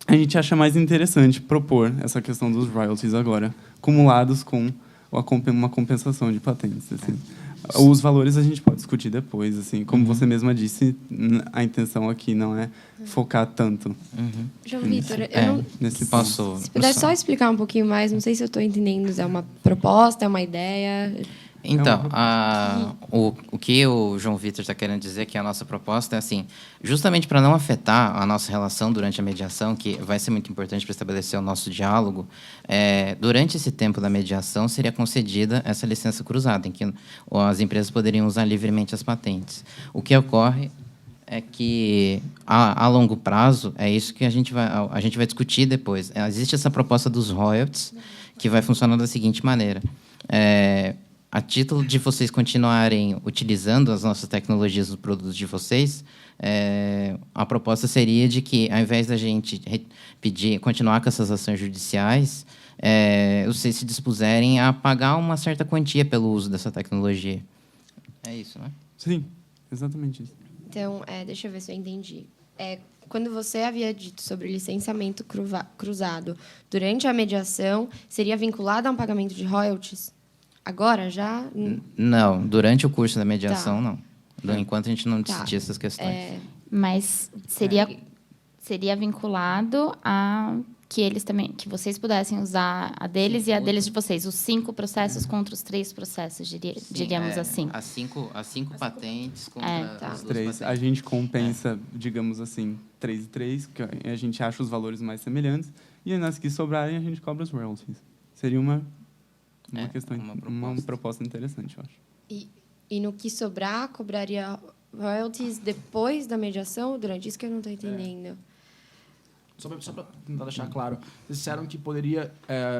a gente acha mais interessante propor essa questão dos royalties agora, acumulados com uma compensação de patentes. Assim. Os valores a gente pode discutir depois. Assim. Como você mesma disse, a intenção aqui não é focar tanto. João Vitor, posso... Se puder só explicar um pouquinho mais, não sei se eu estou entendendo, é uma proposta, é uma ideia... Então, o que o João Vitor está querendo dizer que a nossa proposta é assim, justamente para não afetar a nossa relação durante a mediação, que vai ser muito importante para estabelecer o nosso diálogo, durante esse tempo da mediação seria concedida essa licença cruzada, em que as empresas poderiam usar livremente as patentes. O que ocorre é que, a longo prazo, é isso que a gente vai discutir depois. Existe essa proposta dos royalties, que vai funcionar da seguinte maneira. A título de vocês continuarem utilizando as nossas tecnologias nos produtos de vocês, a proposta seria de que, ao invés da gente continuar com essas ações judiciais, vocês se dispuserem a pagar uma certa quantia pelo uso dessa tecnologia. É isso, né? Sim, exatamente isso. Então, deixa eu ver se eu entendi. Quando você havia dito sobre licenciamento cruzado durante a mediação, seria vinculado a um pagamento de royalties? Agora, já? Não, durante o curso da mediação, não. Enquanto a gente não decidir essas questões. Mas seria vinculado a que eles também, que vocês pudessem usar a deles e a deles de vocês, os 5 processos contra os 3 processos, diríamos assim. As cinco patentes contra as 2 3. patentes. A gente compensa, digamos assim, 3 e 3, que a gente acha os valores mais semelhantes, e nas que sobrarem a gente cobra os royalties. Seria uma questão, uma proposta interessante, eu acho. E no que sobrar, cobraria royalties depois da mediação ou durante? Isso que eu não estou entendendo. Só para tentar deixar claro, vocês disseram que poderia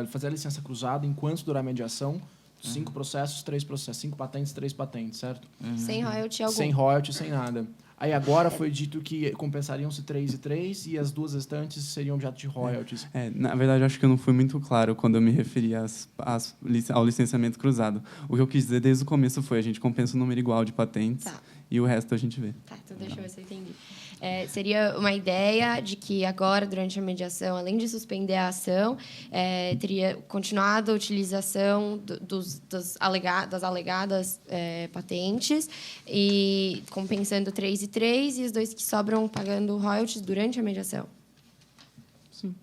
fazer a licença cruzada enquanto durar a mediação, 5 processos, 3 processos, 5 patentes, 3 patentes, certo? Sem royalty algum? Sem royalty, sem nada. Aí agora foi dito que compensariam-se 3 e 3 e as 2 restantes seriam objeto de royalties. Na verdade, acho que eu não fui muito claro quando eu me referi ao licenciamento cruzado. O que eu quis dizer desde o começo foi a gente compensa o número igual de patentes e o resto a gente vê. Tá, então deixa eu ver se eu entendi. Seria uma ideia de que agora, durante a mediação, além de suspender a ação, teria continuado a utilização das alegadas patentes, e compensando 3 e 3, e os 2 que sobram pagando royalties durante a mediação. Sim.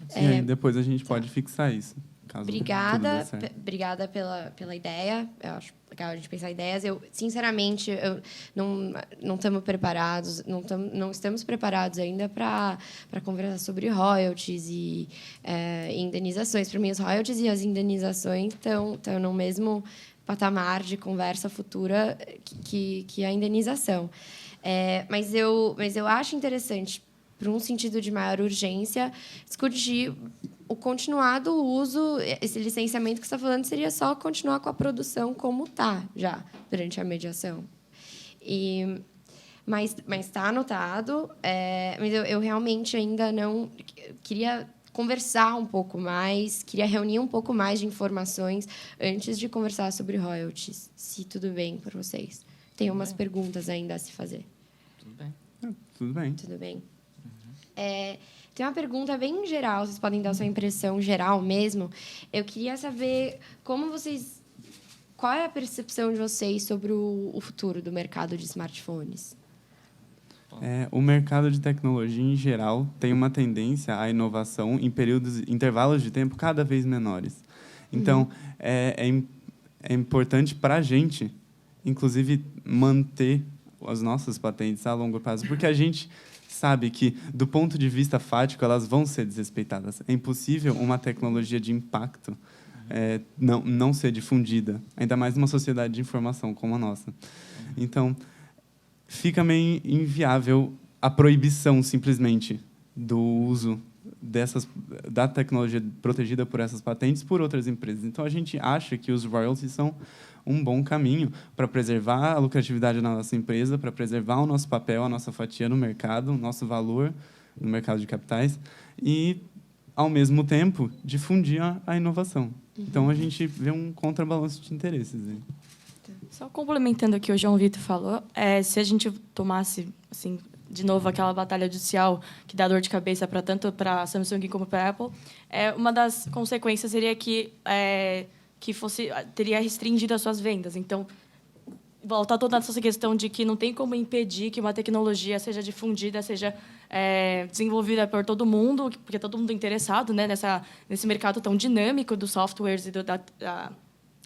Sim, depois a gente pode fixar isso. Obrigada pela ideia. Eu acho legal a gente pensar ideias. Sinceramente, não estamos preparados, não estamos preparados ainda para conversar sobre royalties e indenizações. Para mim, os royalties e as indenizações estão no mesmo patamar de conversa futura que a indenização. Mas eu acho interessante, por um sentido de maior urgência, discutir o continuado uso. Esse licenciamento que você está falando seria só continuar com a produção como está já durante a mediação. Mas está anotado. Mas eu realmente ainda não queria conversar um pouco mais, queria reunir um pouco mais de informações antes de conversar sobre royalties, se tudo bem por vocês. Tenho umas perguntas ainda a se fazer. Tudo bem. Tudo bem. Tudo bem. Tem uma pergunta bem geral, vocês podem dar sua impressão geral mesmo. Eu queria saber qual é a percepção de vocês sobre o futuro do mercado de smartphones? O mercado de tecnologia, em geral, tem uma tendência à inovação em intervalos de tempo cada vez menores. Então, é importante para a gente, inclusive, manter as nossas patentes a longo prazo, porque a gente sabe que, do ponto de vista fático, elas vão ser desrespeitadas. É impossível uma tecnologia de impacto não ser difundida, ainda mais numa sociedade de informação como a nossa. Então, fica meio inviável a proibição, simplesmente, do uso da tecnologia protegida por essas patentes por outras empresas. Então, a gente acha que os royalties são um bom caminho para preservar a lucratividade da nossa empresa, para preservar o nosso papel, a nossa fatia no mercado, o nosso valor no mercado de capitais e, ao mesmo tempo, difundir a inovação. Então, a gente vê um contrabalanço de interesses. Só complementando o que o João Vitor falou, se a gente tomasse, assim, de novo, aquela batalha judicial que dá dor de cabeça tanto para a Samsung como para a Apple, uma das consequências seria que teria restringido as suas vendas. Então, volta toda essa questão de que não tem como impedir que uma tecnologia seja difundida, seja desenvolvida por todo mundo, porque todo mundo é interessado, né, nesse mercado tão dinâmico dos softwares e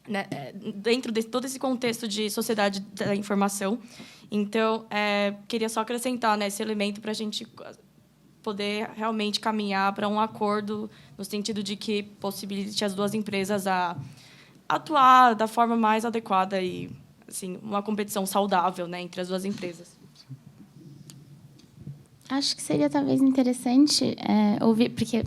né, dentro de todo esse contexto de sociedade da informação. Então, queria só acrescentar, né, esse elemento para a gente poder realmente caminhar para um acordo no sentido de que possibilite as duas empresas a atuar da forma mais adequada e, assim, uma competição saudável, né, entre as duas empresas. Acho que seria talvez interessante ouvir, porque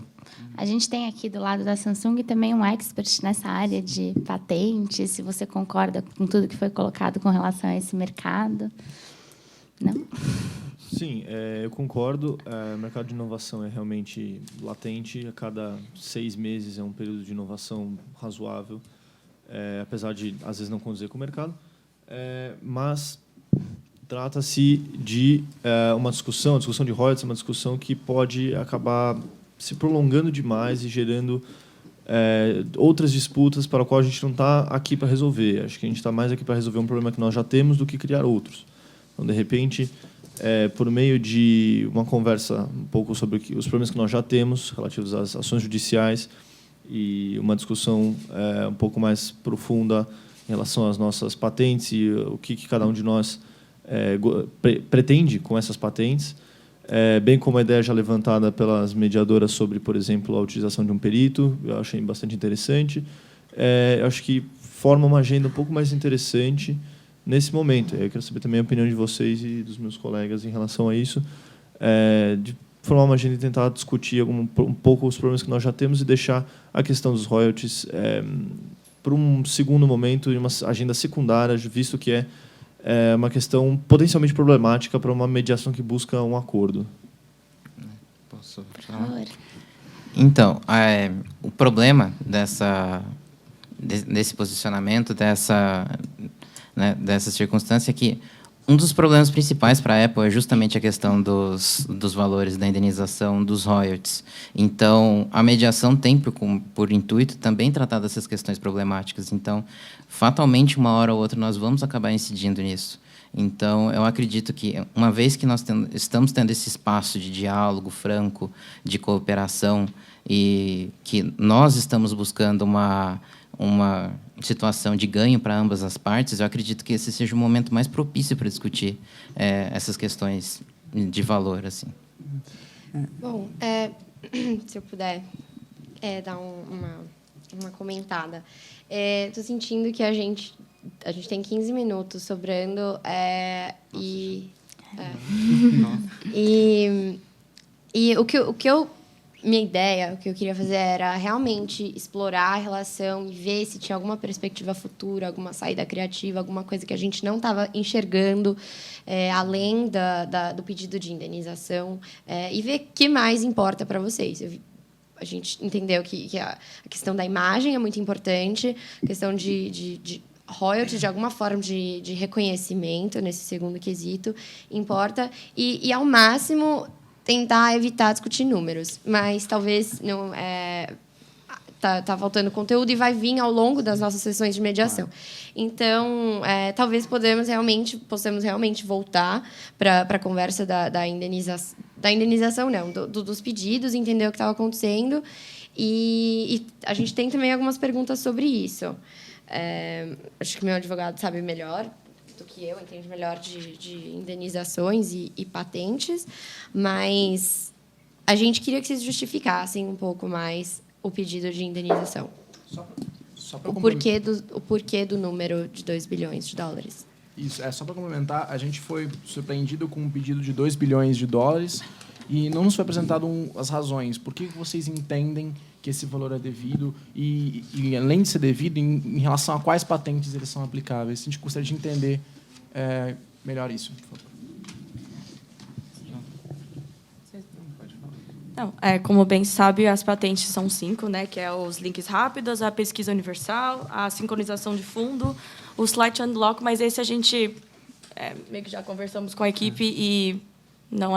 a gente tem aqui do lado da Samsung também um expert nessa área de patentes, se você concorda com tudo que foi colocado com relação a esse mercado. Não? Sim, eu concordo. O mercado de inovação é realmente latente. A cada 6 meses é um período de inovação razoável, apesar de, às vezes, não condizer com o mercado. Mas trata-se de uma discussão, a discussão de royalties é uma discussão que pode acabar se prolongando demais e gerando outras disputas para a qual a gente não está aqui para resolver. Acho que a gente está mais aqui para resolver um problema que nós já temos do que criar outros. Então, de repente, por meio de uma conversa um pouco sobre os problemas que nós já temos relativos às ações judiciais e uma discussão um pouco mais profunda em relação às nossas patentes e o que cada um de nós pretende com essas patentes, bem como a ideia já levantada pelas mediadoras sobre, por exemplo, a utilização de um perito, eu achei bastante interessante. Eu acho que forma uma agenda um pouco mais interessante nesse momento. Eu quero saber também a opinião de vocês e dos meus colegas em relação a isso, de formar uma agenda e tentar discutir um pouco os problemas que nós já temos e deixar a questão dos royalties para um segundo momento e uma agenda secundária, visto que é uma questão potencialmente problemática para uma mediação que busca um acordo. Posso falar? Então, o problema desse posicionamento, dessa circunstância é que um dos problemas principais para a Apple é justamente a questão dos valores da indenização, dos royalties. Então, a mediação tem por intuito também tratar dessas questões problemáticas. Então, fatalmente, uma hora ou outra, nós vamos acabar incidindo nisso. Então, eu acredito que, uma vez que nós estamos tendo esse espaço de diálogo franco, de cooperação, e que nós estamos buscando uma situação de ganho para ambas as partes, eu acredito que esse seja o momento mais propício para discutir essas questões de valor, assim. Bom, se eu puder dar uma comentada. Estou sentindo que a gente tem 15 minutos sobrando e minha ideia, o que eu queria fazer era realmente explorar a relação e ver se tinha alguma perspectiva futura, alguma saída criativa, alguma coisa que a gente não estava enxergando além do pedido de indenização e ver o que mais importa para vocês. A gente entendeu que a questão da imagem é muito importante, a questão de royalties, de alguma forma de reconhecimento nesse segundo quesito, importa, e ao máximo tentar evitar discutir números, mas talvez não tá faltando conteúdo e vai vir ao longo das nossas sessões de mediação. Então, talvez possamos realmente voltar para a conversa da indenização, não, dos pedidos, entender o que estava acontecendo, e a gente tem também algumas perguntas sobre isso. Acho que meu advogado sabe melhor do que eu, entende melhor de indenizações e patentes, mas a gente queria que vocês justificassem um pouco mais o pedido de indenização. Só para o porquê do número de 2 bilhões de dólares. Isso, só para complementar, a gente foi surpreendido com um pedido de 2 bilhões de dólares e não nos foi apresentado as razões. Por que vocês entendem que esse valor é devido e além de ser devido, em relação a quais patentes eles são aplicáveis? A gente gostaria de entender melhor isso, por favor. Não, como bem se sabe, as patentes são 5, né, que é os links rápidos, a pesquisa universal, a sincronização de fundo, o Slight Unlock, mas esse a gente meio que já conversamos com a equipe e não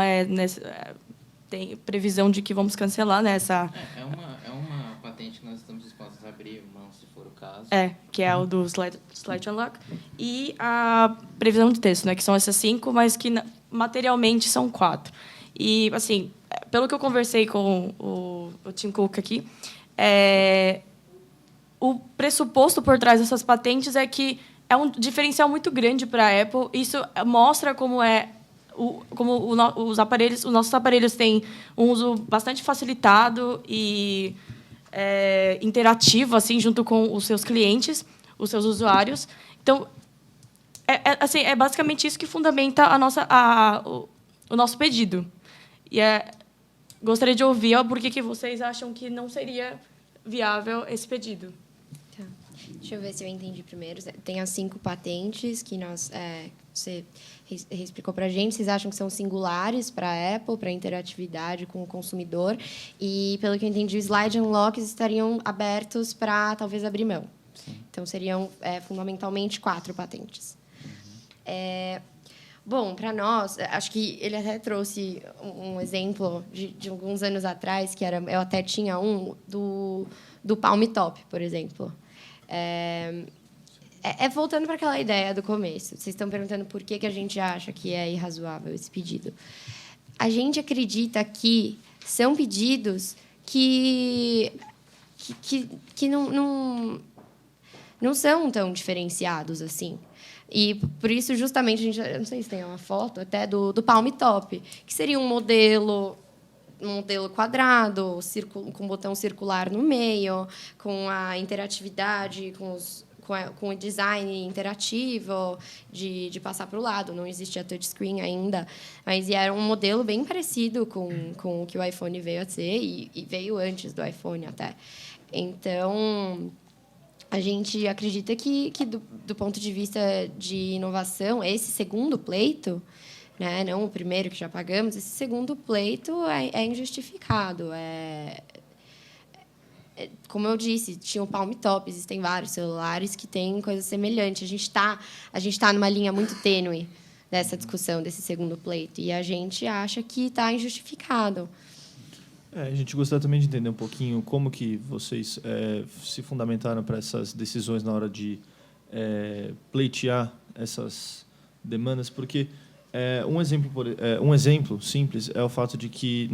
tem previsão de que vamos cancelar nessa. É uma patente que nós estamos dispostos a abrir mão, se for o caso. Que é o do Slight Unlock. E a previsão de texto, né, que são essas 5, mas que materialmente são 4. E, assim, pelo que eu conversei com o Tim Cook aqui, o pressuposto por trás dessas patentes é que é um diferencial muito grande para a Apple. Isso mostra como os nossos aparelhos têm um uso bastante facilitado e interativo, assim, junto com os seus clientes, os seus usuários. Então, é basicamente isso que fundamenta o nosso pedido. E gostaria de ouvir por que vocês acham que não seria viável esse pedido. Tá. Deixa eu ver se eu entendi primeiro. Tem as 5 patentes que você explicou para a gente. Vocês acham que são singulares para a Apple, para a interatividade com o consumidor. E, pelo que eu entendi, os slide unlocks estariam abertos para, talvez, abrir mão. Sim. Então, seriam, fundamentalmente, 4 patentes. Bom, para nós, acho que ele até trouxe um exemplo de alguns anos atrás, que eu até tinha do Palm Top, por exemplo. Voltando para aquela ideia do começo. Vocês estão perguntando por que a gente acha que é irrazoável esse pedido. A gente acredita que são pedidos que não são tão diferenciados assim. E, por isso, justamente, eu não sei se tem uma foto até do Palm Top, que seria um modelo quadrado, com botão circular no meio, com a interatividade, com o design interativo de passar para o lado. Não existia touchscreen ainda, mas era um modelo bem parecido com o que o iPhone veio a ser, e veio antes do iPhone até. Então, a gente acredita que do ponto de vista de inovação, esse segundo pleito, né, não o primeiro que já pagamos, esse segundo pleito é injustificado. Como eu disse, tinha o Palm Top, existem vários celulares que têm coisa semelhante. A gente tá numa linha muito tênue dessa discussão, desse segundo pleito, e a gente acha que está injustificado. A gente gostaria também de entender um pouquinho como que vocês se fundamentaram para essas decisões na hora de pleitear essas demandas, porque um exemplo simples é o fato de que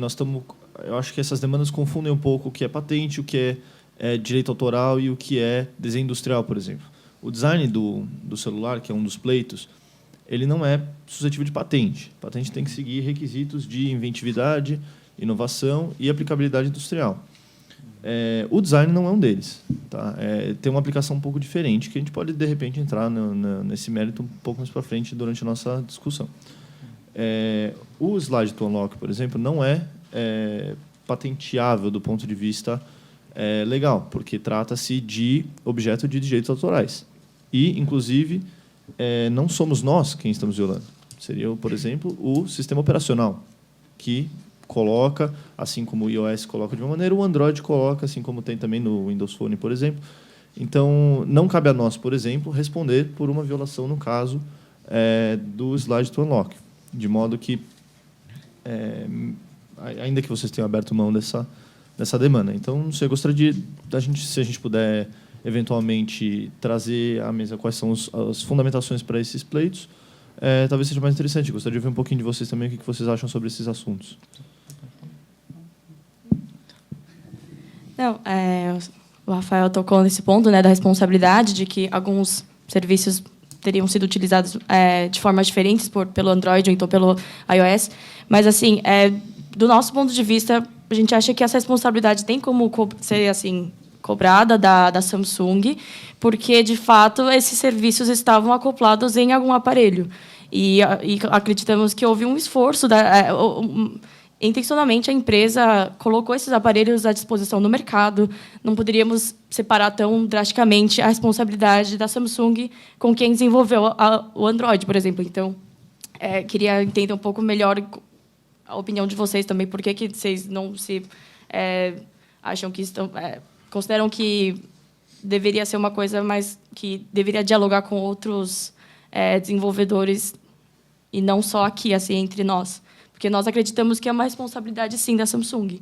eu acho que essas demandas confundem um pouco o que é patente, o que é direito autoral e o que é desenho industrial, por exemplo. O design do celular, que é um dos pleitos, ele não é suscetível de patente. A patente tem que seguir requisitos de inventividade, inovação e aplicabilidade industrial. O design não é um deles. Tá? Tem uma aplicação um pouco diferente, que a gente pode, de repente, entrar nesse mérito um pouco mais para frente durante a nossa discussão. O Slide to Unlock, por exemplo, não é patenteável do ponto de vista legal, porque trata-se de objeto de direitos autorais. E, inclusive, não somos nós quem estamos violando. Seria, por exemplo, o sistema operacional, que coloca, assim como o iOS coloca de uma maneira, o Android coloca, assim como tem também no Windows Phone, por exemplo. Então, não cabe a nós, por exemplo, responder por uma violação, no caso, do Slide to Unlock. De modo que, ainda que vocês tenham aberto mão dessa demanda. Então, não sei, eu gostaria se a gente puder, eventualmente, trazer à mesa quais são as fundamentações para esses pleitos, talvez seja mais interessante. Eu gostaria de ouvir um pouquinho de vocês também, o que vocês acham sobre esses assuntos. Não, o Rafael tocou nesse ponto, né, da responsabilidade de que alguns serviços teriam sido utilizados de formas diferentes pelo Android ou então pelo iOS. Mas, assim, do nosso ponto de vista, a gente acha que essa responsabilidade tem como ser assim cobrada da Samsung, porque, de fato, esses serviços estavam acoplados em algum aparelho. E acreditamos que houve um esforço intencionalmente a empresa colocou esses aparelhos à disposição no mercado. Não poderíamos separar tão drasticamente a responsabilidade da Samsung com quem desenvolveu o Android, por exemplo. Então, queria entender um pouco melhor a opinião de vocês também. Por que vocês não se acham que consideram que deveria ser uma coisa mais que deveria dialogar com outros desenvolvedores e não só aqui, assim, entre nós? Porque nós acreditamos que é uma responsabilidade, sim, da Samsung.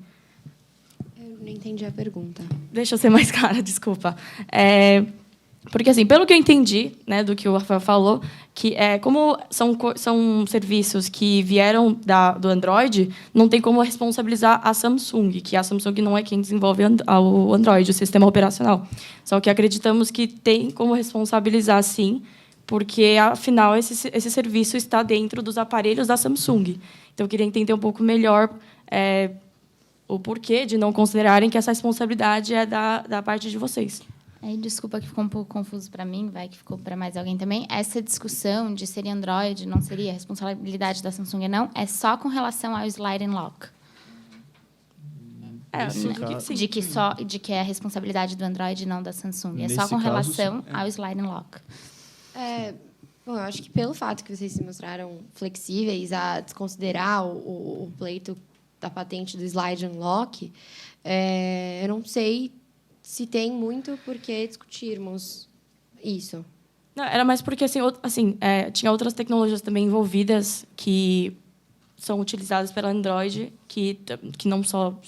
Eu não entendi a pergunta. Deixa eu ser mais clara, desculpa. Porque, assim, pelo que eu entendi, né, do que o Rafael falou, que como são serviços que vieram do Android, não tem como responsabilizar a Samsung, que a Samsung não é quem desenvolve o Android, o sistema operacional. Só que acreditamos que tem como responsabilizar, sim, porque, afinal, esse serviço está dentro dos aparelhos da Samsung. Então, eu queria entender um pouco melhor o porquê de não considerarem que essa responsabilidade é da parte de vocês. Desculpa que ficou um pouco confuso para mim, vai que ficou para mais alguém também. Essa discussão de seria Android, não seria, a responsabilidade da Samsung não, é só com relação ao Slide and Lock. De que é a responsabilidade do Android e não da Samsung. É só com relação ao Slide and Lock. Bom, eu acho que pelo fato que vocês se mostraram flexíveis a desconsiderar o pleito da patente do Slide and Lock, eu não sei se tem muito por que discutirmos isso. Não, era mais porque tinha outras tecnologias também envolvidas que são utilizadas pela Android que não só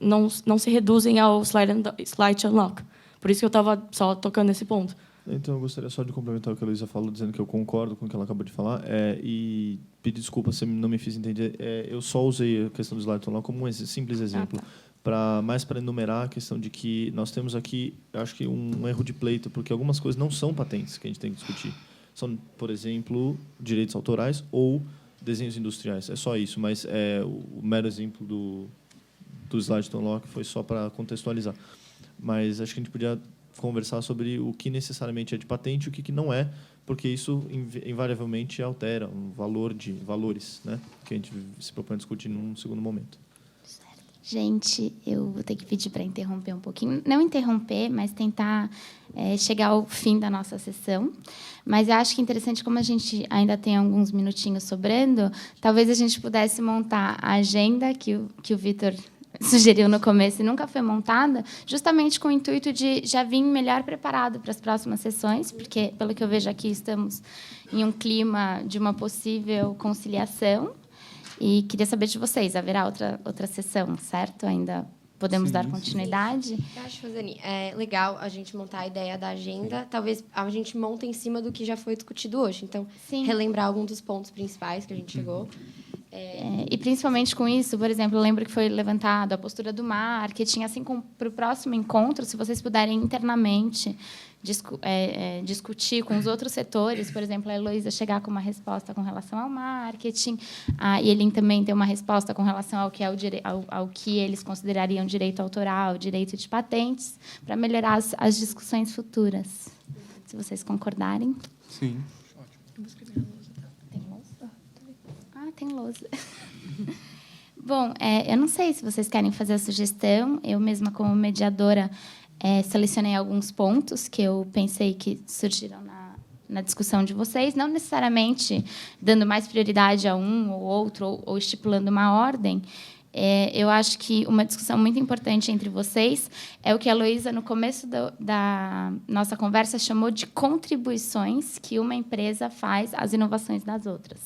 não se reduzem ao slide unlock. Por isso que eu estava só tocando nesse ponto. Então, eu gostaria só de complementar o que a Luísa falou, dizendo que eu concordo com o que ela acabou de falar, e pedir desculpa se não me fiz entender. Eu só usei a questão do slide unlock como um simples exemplo. Mais para enumerar a questão de que nós temos aqui, acho que um erro de pleito, porque algumas coisas não são patentes que a gente tem que discutir. São, por exemplo, direitos autorais ou desenhos industriais. É só isso, mas o mero exemplo do slide unlock foi só para contextualizar. Mas acho que a gente podia conversar sobre o que necessariamente é de patente e o que não é, porque isso invariavelmente altera um valor de valores, né, que a gente se propõe a discutir num segundo momento. Gente, eu vou ter que pedir para interromper um pouquinho. Não interromper, mas tentar chegar ao fim da nossa sessão. Mas eu acho que é interessante, como a gente ainda tem alguns minutinhos sobrando, talvez a gente pudesse montar a agenda que o Vitor sugeriu no começo e nunca foi montada, justamente com o intuito de já vir melhor preparado para as próximas sessões, porque, pelo que eu vejo aqui, estamos em um clima de uma possível conciliação. E queria saber de vocês, haverá outra sessão, certo? Ainda podemos dar continuidade? Eu acho, Rosane, é legal a gente montar a ideia da agenda. Talvez a gente monte em cima do que já foi discutido hoje. Então, relembrar algum dos pontos principais que a gente chegou. E, principalmente com isso, por exemplo, eu lembro que foi levantado a postura do marketing, assim como para o próximo encontro, se vocês puderem internamente discutir com os outros setores, por exemplo, a Heloísa chegar com uma resposta com relação ao marketing, a Yelin também ter uma resposta com relação ao que eles considerariam direito autoral, direito de patentes, para melhorar as discussões futuras. Se vocês concordarem. Sim. Tem lousa. Bom, eu não sei se vocês querem fazer a sugestão. Eu mesma, como mediadora, selecionei alguns pontos que eu pensei que surgiram na discussão de vocês, não necessariamente dando mais prioridade a um ou outro, ou estipulando uma ordem. Eu acho que uma discussão muito importante entre vocês é o que a Heloísa, no começo da nossa conversa, chamou de contribuições que uma empresa faz às inovações das outras.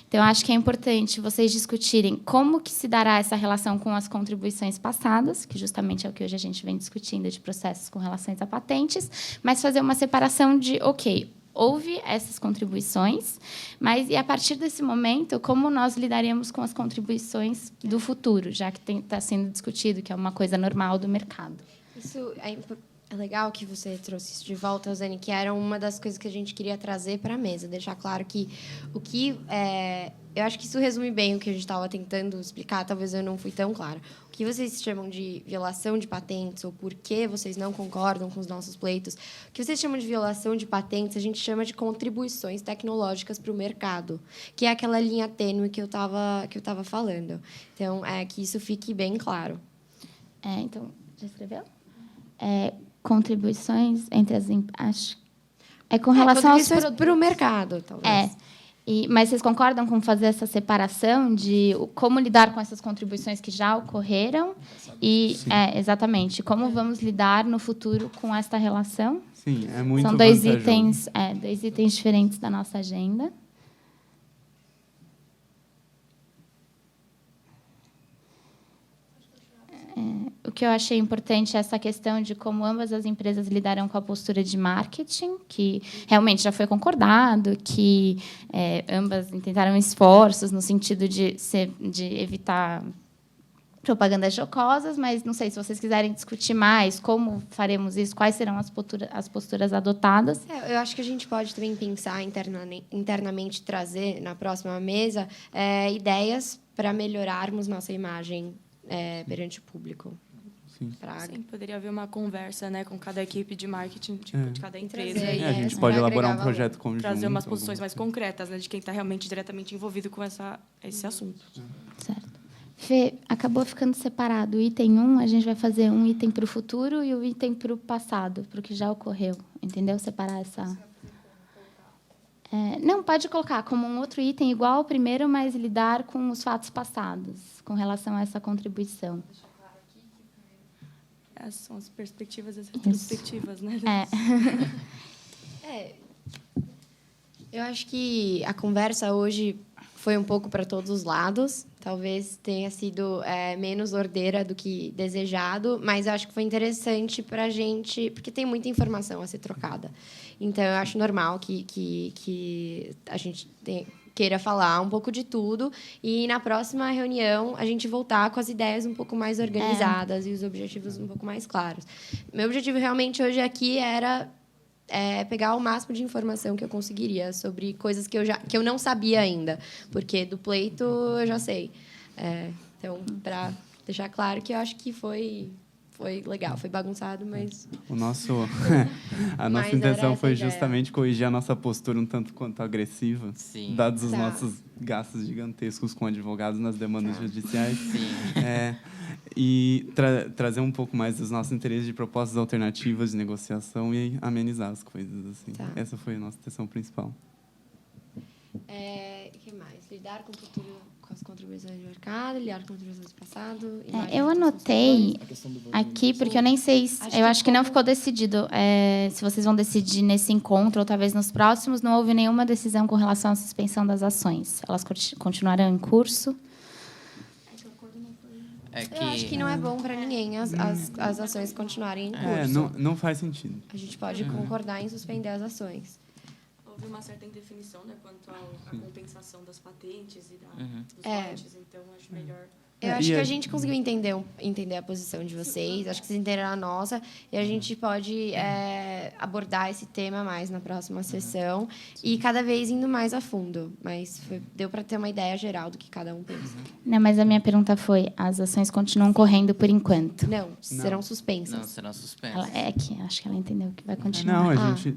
Então, acho que é importante vocês discutirem como que se dará essa relação com as contribuições passadas, que justamente é o que hoje a gente vem discutindo de processos com relações a patentes, mas fazer uma separação de, houve essas contribuições, mas, e a partir desse momento, como nós lidaremos com as contribuições do futuro, já que está sendo discutido, que é uma coisa normal do mercado. Isso é legal que você trouxe isso de volta, Rosane, que era uma das coisas que a gente queria trazer para a mesa, deixar claro que eu acho que isso resume bem o que a gente estava tentando explicar, talvez eu não fui tão clara. O que vocês chamam de violação de patentes, ou por que vocês não concordam com os nossos pleitos, o que vocês chamam de violação de patentes, a gente chama de contribuições tecnológicas para o mercado, que é aquela linha tênue que eu estava falando. Então, que isso fique bem claro. Então, já escreveu? Contribuições entre as empresas. Com relação aos produtos para o mercado, talvez. Mas vocês concordam com fazer essa separação de como lidar com essas contribuições que já ocorreram e exatamente como vamos lidar no futuro com esta relação? Sim, é muito São dois itens diferentes da nossa agenda. que eu achei importante é essa questão de como ambas as empresas lidaram com a postura de marketing, que realmente já foi concordado, que ambas tentaram esforços no sentido de evitar propagandas jocosas, mas não sei se vocês quiserem discutir mais como faremos isso, quais serão as posturas adotadas. Eu acho que a gente pode também pensar internamente, trazer na próxima mesa ideias para melhorarmos nossa imagem perante o público. Sim. Sim, poderia haver uma conversa, né, com cada equipe de marketing de cada empresa. A gente pode elaborar um projeto conjunto. Trazer umas posições mais concretas, né, de quem está realmente diretamente envolvido com esse assunto. Certo. Fê, acabou ficando separado. O item 1, a gente vai fazer um item para o futuro e o item para o passado, para o que já ocorreu. Entendeu? Separar essa... não, pode colocar como um outro item igual ao primeiro, mas lidar com os fatos passados, com relação a essa contribuição. Essas são as perspectivas e as retrospectivas, né? Eu acho que a conversa hoje foi um pouco para todos os lados. Talvez tenha sido menos ordeira do que desejado, mas eu acho que foi interessante para a gente, porque tem muita informação a ser trocada. Então, eu acho normal que a gente queira falar um pouco de tudo e, na próxima reunião, a gente voltar com as ideias um pouco mais organizadas e os objetivos um pouco mais claros. Meu objetivo, realmente, hoje aqui era pegar o máximo de informação que eu conseguiria sobre coisas que eu não sabia ainda, porque do pleito eu já sei. Então, para deixar claro que eu acho que foi legal, foi bagunçado, mas... A nossa intenção foi justamente corrigir a nossa postura um tanto quanto agressiva, dados os nossos gastos gigantescos com advogados nas demandas judiciais. Sim. E trazer um pouco mais dos nossos interesses de propostas alternativas de negociação e amenizar as coisas. Assim. Essa foi a nossa intenção principal. O que mais? Lidar com o futuro, com as contribuições de mercado, lidar com contribuições do passado... eu anotei aqui, porque eu nem sei... Eu acho que não ficou decidido se vocês vão decidir nesse encontro ou talvez nos próximos. Não houve nenhuma decisão com relação à suspensão das ações. Elas continuarão em curso? Eu acho que não é bom para ninguém as ações continuarem em curso. Não faz sentido. A gente pode concordar em suspender as ações. Houve uma certa indefinição, né, quanto à compensação das patentes e dos royalties, então acho melhor... Eu acho que a gente conseguiu entender a posição de vocês, acho que vocês entenderam a nossa, e a gente pode abordar esse tema mais na próxima sessão e cada vez indo mais a fundo. Mas deu para ter uma ideia geral do que cada um pensa. Não, mas a minha pergunta foi, as ações continuam correndo por enquanto? Não, serão suspensas. Não, serão suspensas. Acho que ela entendeu que vai continuar. Não, a gente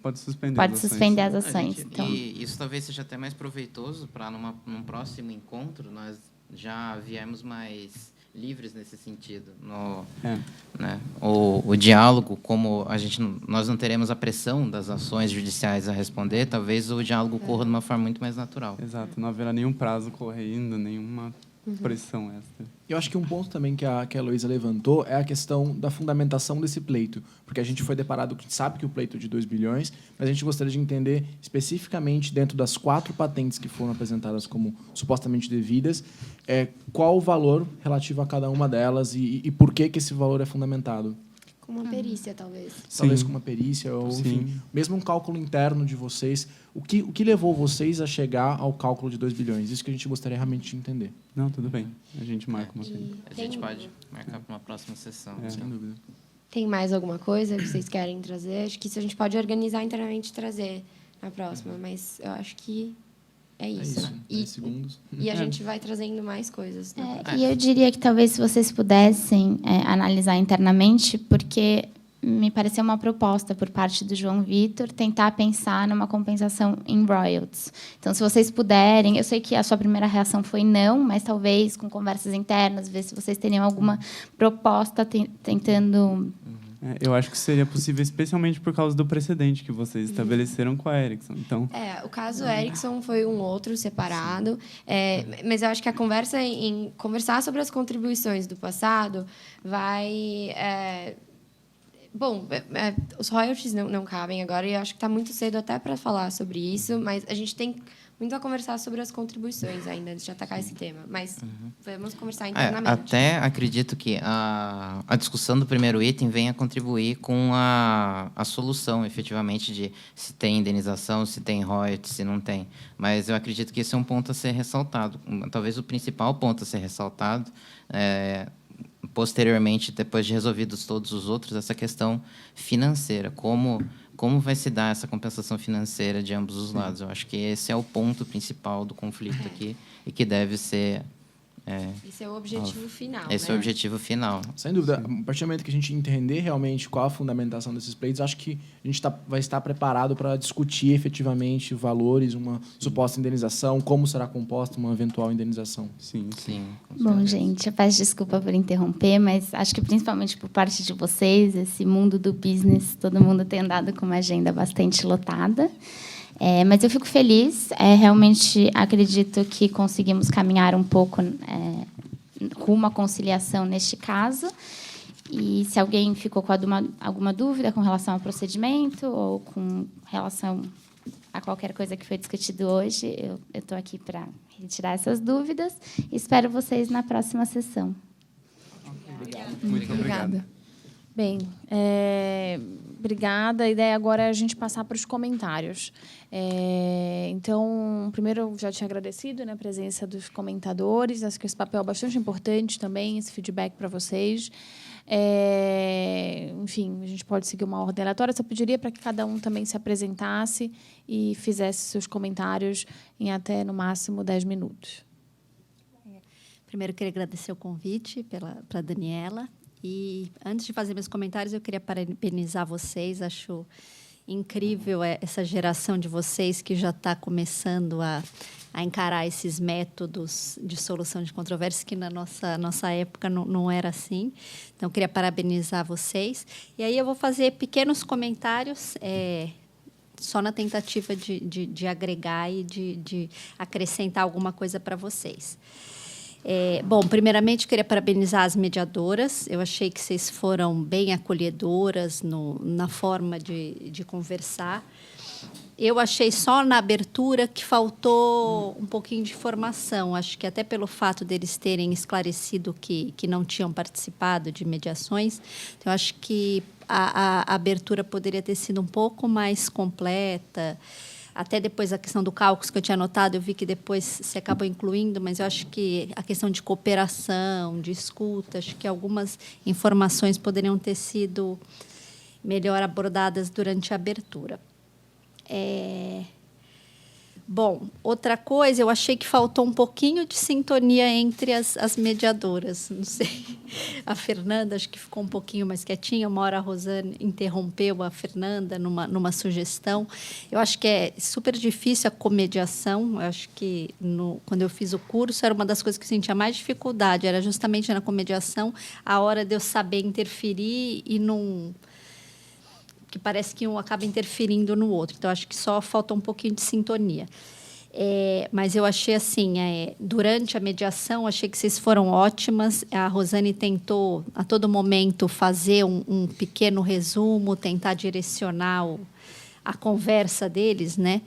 pode suspender as ações. Pode suspender as ações. Então. E isso talvez seja até mais proveitoso para, num próximo encontro, nós já viemos mais livres nesse sentido. Né? O diálogo, como nós não teremos a pressão das ações judiciais a responder, talvez o diálogo corra de uma forma muito mais natural. Exato, não haverá nenhum prazo correndo, nenhuma pressão extra. Eu acho que um ponto também que a Heloísa levantou é a questão da fundamentação desse pleito, porque a gente foi deparado, sabe que o pleito é de 2 bilhões, mas a gente gostaria de entender especificamente, dentro das 4 patentes que foram apresentadas como supostamente devidas, qual o valor relativo a cada uma delas e por que esse valor é fundamentado. Com uma perícia, talvez. Talvez com uma perícia, ou enfim, mesmo um cálculo interno de vocês. O que levou vocês a chegar ao cálculo de 2 bilhões? Isso que a gente gostaria realmente de entender. Não, tudo bem. A gente marca uma perícia. A gente pode marcar para uma próxima sessão. Sem dúvida. Tem mais alguma coisa que vocês querem trazer? Acho que isso a gente pode organizar internamente e trazer na próxima, mas eu acho que é isso. 10 segundos. E a gente vai trazendo mais coisas. E eu diria que talvez se vocês pudessem analisar internamente, porque me pareceu uma proposta por parte do João Vitor tentar pensar numa compensação em royalties. Então, se vocês puderem, eu sei que a sua primeira reação foi não, mas talvez com conversas internas, ver se vocês teriam alguma proposta tentando... Eu acho que seria possível, especialmente por causa do precedente que vocês estabeleceram com a Ericsson. Então, o caso Ericsson foi um outro separado, mas eu acho que a conversa em conversar sobre as contribuições do passado vai... os royalties não cabem agora, e eu acho que está muito cedo até para falar sobre isso, mas a gente tem muito a conversar sobre as contribuições ainda, antes de atacar esse tema. Mas vamos conversar internamente. Até acredito que a discussão do primeiro item venha contribuir com a solução, efetivamente, de se tem indenização, se tem royalties, se não tem. Mas eu acredito que esse é um ponto a ser ressaltado. Talvez o principal ponto a ser ressaltado posteriormente, depois de resolvidos todos os outros, essa questão financeira. Como vai se dar essa compensação financeira de ambos os lados? Eu acho que esse é o ponto principal do conflito aqui e que deve ser... Esse é o objetivo final. Esse é o objetivo final. Sem dúvida. A partir do momento que a gente entender realmente qual a fundamentação desses pleitos, acho que a gente vai estar preparado para discutir efetivamente valores, uma suposta indenização, como será composta uma eventual indenização. Sim. Bom, gente, eu peço desculpa por interromper, mas acho que principalmente por parte de vocês, esse mundo do business, todo mundo tem andado com uma agenda bastante lotada. Mas eu fico feliz, realmente acredito que conseguimos caminhar um pouco com uma conciliação neste caso. E se alguém ficou com alguma dúvida com relação ao procedimento ou com relação a qualquer coisa que foi discutido hoje, eu estou aqui para retirar essas dúvidas. Espero vocês na próxima sessão. Muito obrigado. Bem, obrigada. A ideia agora é a gente passar para os comentários. Então, primeiro, eu já tinha agradecido, né, a presença dos comentadores. Acho que esse papel é bastante importante também, esse feedback para vocês. Enfim, a gente pode seguir uma ordem aleatória. Só pediria para que cada um também se apresentasse e fizesse seus comentários em até, no máximo, 10 minutos. Primeiro, eu queria agradecer o convite para a Daniela. E, antes de fazer meus comentários, eu queria parabenizar vocês. Acho incrível essa geração de vocês que já está começando a encarar esses métodos de solução de controvérsias que, na nossa época, não era assim. Então, eu queria parabenizar vocês. E aí eu vou fazer pequenos comentários, só na tentativa de agregar e de acrescentar alguma coisa para vocês. Bom, primeiramente, queria parabenizar as mediadoras. Eu achei que vocês foram bem acolhedoras na forma de conversar. Eu achei só na abertura que faltou um pouquinho de informação. Acho que até pelo fato deles terem esclarecido que não tinham participado de mediações. Então, acho que a abertura poderia ter sido um pouco mais completa. Até depois a questão do cálculo que eu tinha anotado, eu vi que depois se acabou incluindo, mas eu acho que a questão de cooperação, de escuta, acho que algumas informações poderiam ter sido melhor abordadas durante a abertura. Bom, outra coisa, eu achei que faltou um pouquinho de sintonia entre as mediadoras. Não sei, a Fernanda acho que ficou um pouquinho mais quietinha. Uma hora a Rosane interrompeu a Fernanda numa sugestão. Eu acho que é super difícil a comediação. Eu acho que, quando eu fiz o curso, era uma das coisas que eu sentia mais dificuldade. Era justamente na comediação a hora de eu saber interferir e não... que parece que um acaba interferindo no outro. Então, acho que só falta um pouquinho de sintonia. Mas eu achei assim, durante a mediação, achei que vocês foram ótimas. A Rosane tentou, a todo momento, fazer um pequeno resumo, tentar direcionar a conversa deles, né?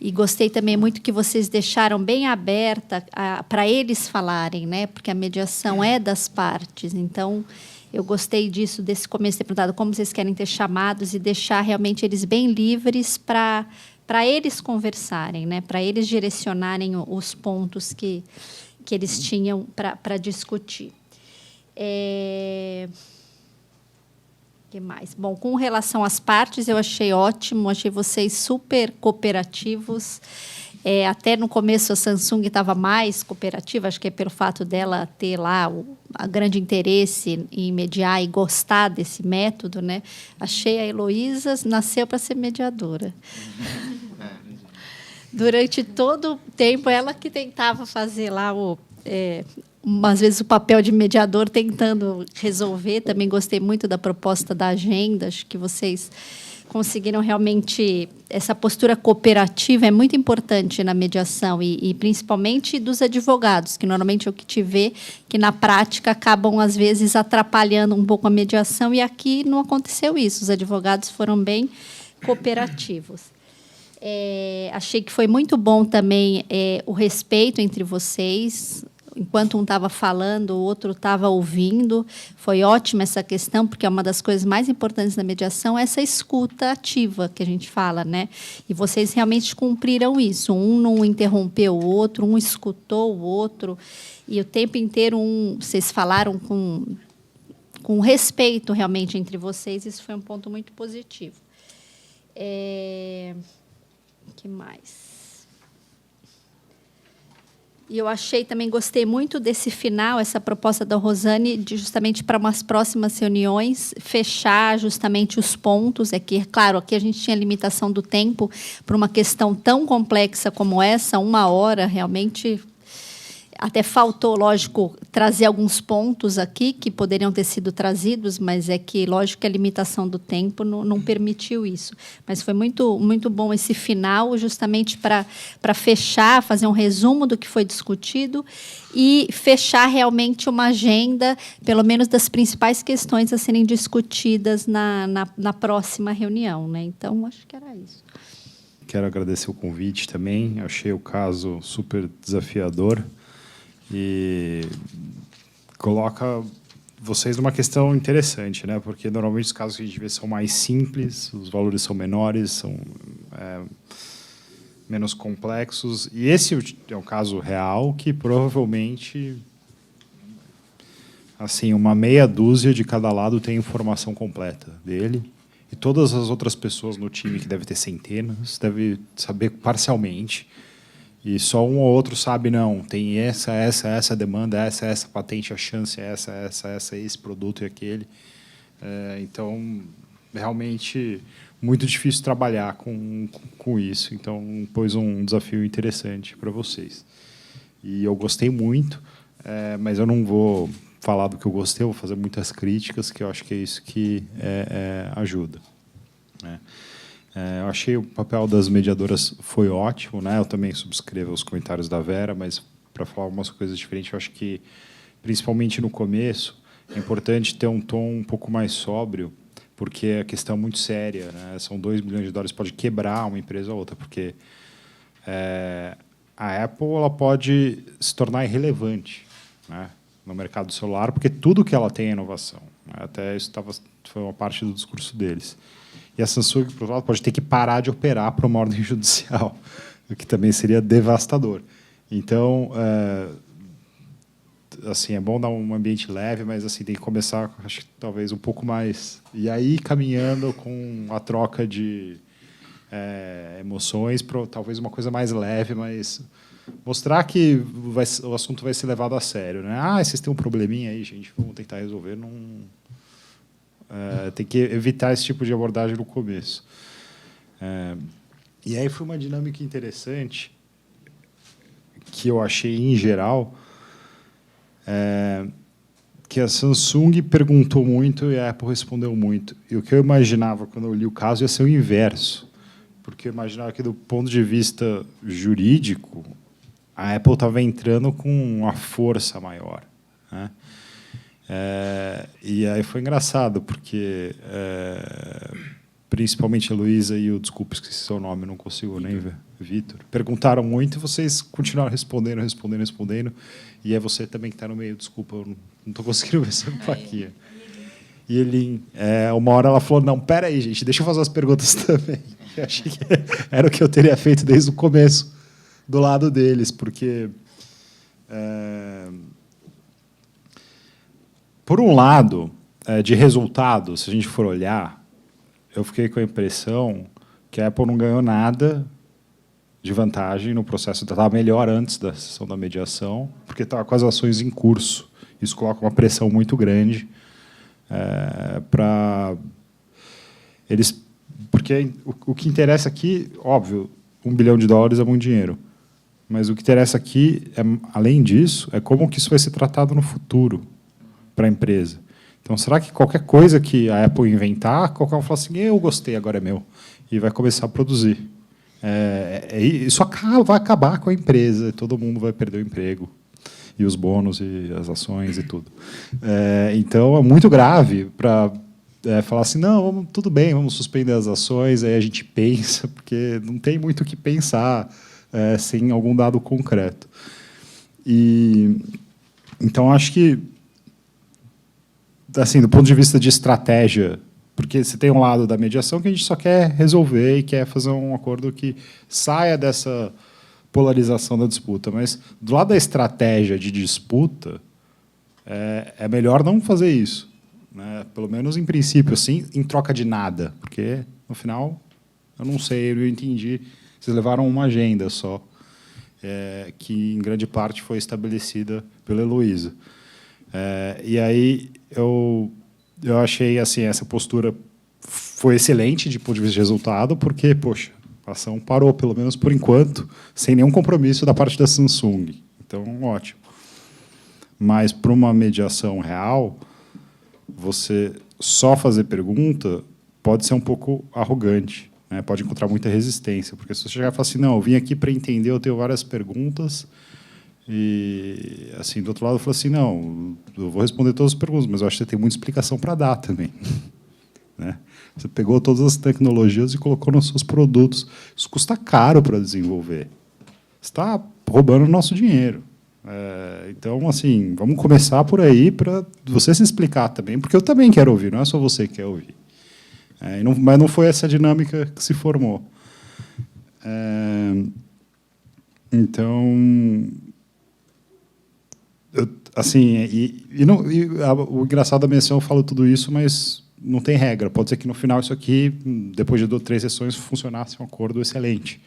E gostei também muito que vocês deixaram bem aberta para eles falarem, né? Porque a mediação é das partes. Então, eu gostei disso, desse começo de ter perguntado como vocês querem ter chamados e deixar realmente eles bem livres para eles conversarem, né? Para eles direcionarem os pontos que eles tinham para discutir. Que mais? Bom, com relação às partes, eu achei ótimo, achei vocês super cooperativos. Até no começo a Samsung estava mais cooperativa, acho que é pelo fato dela ter lá a grande interesse em mediar e gostar desse método, né? Achei a Heloísa nasceu para ser mediadora. Durante todo o tempo, ela que tentava fazer lá às vezes o papel de mediador tentando resolver. Também gostei muito da proposta da agenda, acho que vocês conseguiram realmente... Essa postura cooperativa é muito importante na mediação e principalmente dos advogados, que normalmente é o que te vê, que na prática acabam, às vezes, atrapalhando um pouco a mediação, e aqui não aconteceu isso. Os advogados foram bem cooperativos. Achei que foi muito bom também o respeito entre vocês. Enquanto um estava falando, o outro estava ouvindo. Foi ótima essa questão, porque é uma das coisas mais importantes da mediação, essa escuta ativa que a gente fala, né? E vocês realmente cumpriram isso. Um não interrompeu o outro, um escutou o outro. E o tempo inteiro vocês falaram com respeito realmente entre vocês. Isso foi um ponto muito positivo. O que mais? E eu gostei muito desse final, essa proposta da Rosane, de justamente para umas próximas reuniões, fechar justamente os pontos. Claro, aqui a gente tinha limitação do tempo para uma questão tão complexa como essa, 1 hora, realmente. Até faltou, lógico, trazer alguns pontos aqui que poderiam ter sido trazidos, mas lógico, que a limitação do tempo não permitiu isso. Mas foi muito, muito bom esse final, justamente para fechar, fazer um resumo do que foi discutido e fechar realmente uma agenda, pelo menos das principais questões a serem discutidas na próxima reunião, né? Então, acho que era isso. Quero agradecer o convite também. Achei o caso super desafiador. E coloca vocês numa questão interessante, né? Porque normalmente os casos que a gente vê são mais simples, os valores são menores, são menos complexos. E esse é um caso real que provavelmente, assim, uma meia dúzia de cada lado tem informação completa dele. E todas as outras pessoas no time, que deve ter centenas, devem saber parcialmente. E só um ou outro sabe, não, tem essa demanda, essa patente, a chance, essa, esse produto e aquele. Então, realmente, muito difícil trabalhar com isso. Então, pôs um desafio interessante para vocês. E eu gostei muito, mas eu não vou falar do que eu gostei, eu vou fazer muitas críticas, que eu acho que é isso que ajuda. Eu achei o papel das mediadoras foi ótimo, né? Eu também subscrevo os comentários da Vera, mas para falar algumas coisas diferentes, eu acho que, principalmente no começo, é importante ter um tom um pouco mais sóbrio, porque a questão é muito séria, né? São $2 bilhões, pode quebrar uma empresa ou outra, porque a Apple ela pode se tornar irrelevante, né, no mercado do celular, porque tudo que ela tem é inovação. Até isso foi uma parte do discurso deles. E a Samsung, por outro lado, pode ter que parar de operar por uma ordem judicial, o que também seria devastador. Então, assim, é bom dar um ambiente leve, mas assim tem que começar, acho que talvez um pouco mais. E aí, caminhando com a troca de emoções para talvez uma coisa mais leve, mas mostrar que o assunto vai ser levado a sério, né? Vocês têm um probleminha aí, gente, vamos tentar resolver. Não... tem que evitar esse tipo de abordagem no começo. E aí foi uma dinâmica interessante que eu achei, em geral, que a Samsung perguntou muito e a Apple respondeu muito. E o que eu imaginava quando eu li o caso ia ser o inverso, porque eu imaginava que, do ponto de vista jurídico, a Apple estava entrando com uma força maior, né? E aí foi engraçado, porque principalmente a Luísa e o, desculpa, esqueci seu nome, não consigo nem ver, Vitor, perguntaram muito e vocês continuaram respondendo, e é você também que está no meio, desculpa, eu não estou conseguindo ver essa plaquinha. E ele, uma hora ela falou, não, pera aí, gente, deixa eu fazer as perguntas também. Eu achei que era o que eu teria feito desde o começo, do lado deles, porque... por um lado, de resultado, se a gente for olhar, eu fiquei com a impressão que a Apple não ganhou nada de vantagem no processo. Estava melhor antes da sessão da mediação, porque estava com as ações em curso. Isso coloca uma pressão muito grande para eles... Porque o que interessa aqui, óbvio, $1 bilhão é muito dinheiro. Mas o que interessa aqui, além disso, é como que isso vai ser tratado no futuro para a empresa. Então, será que qualquer coisa que a Apple inventar, qualquer um fala assim, eu gostei, agora é meu, e vai começar a produzir. Isso vai acabar com a empresa, todo mundo vai perder o emprego, e os bônus, e as ações, e tudo. Então, é muito grave para falar assim, não, tudo bem, vamos suspender as ações, aí a gente pensa, porque não tem muito o que pensar sem algum dado concreto. Então, acho que, assim, do ponto de vista de estratégia, porque você tem um lado da mediação que a gente só quer resolver e quer fazer um acordo que saia dessa polarização da disputa, mas do lado da estratégia de disputa, é melhor não fazer isso, né? Pelo menos em princípio, assim, em troca de nada, porque no final eu não sei, eu entendi, vocês levaram uma agenda só, que em grande parte foi estabelecida pela Heloísa. E aí eu achei assim, essa postura foi excelente de ponto de vista de resultado, porque, poxa, a ação parou, pelo menos por enquanto, sem nenhum compromisso da parte da Samsung. Então, ótimo. Mas, para uma mediação real, você só fazer pergunta pode ser um pouco arrogante, né? Pode encontrar muita resistência, porque se você chegar e falar assim, não, eu vim aqui para entender, eu tenho várias perguntas, e, assim, do outro lado, eu falo assim, não, eu vou responder todas as perguntas, mas eu acho que você tem muita explicação para dar também. Né? Você pegou todas as tecnologias e colocou nos seus produtos. Isso custa caro para desenvolver. Você está roubando o nosso dinheiro. Então, assim, vamos começar por aí para você se explicar também, porque eu também quero ouvir, não é só você que quer ouvir. Mas não foi essa dinâmica que se formou. Então, o engraçado da menção, eu falo tudo isso, mas não tem regra. Pode ser que no final isso aqui, depois de 3 sessões, funcionasse um acordo excelente,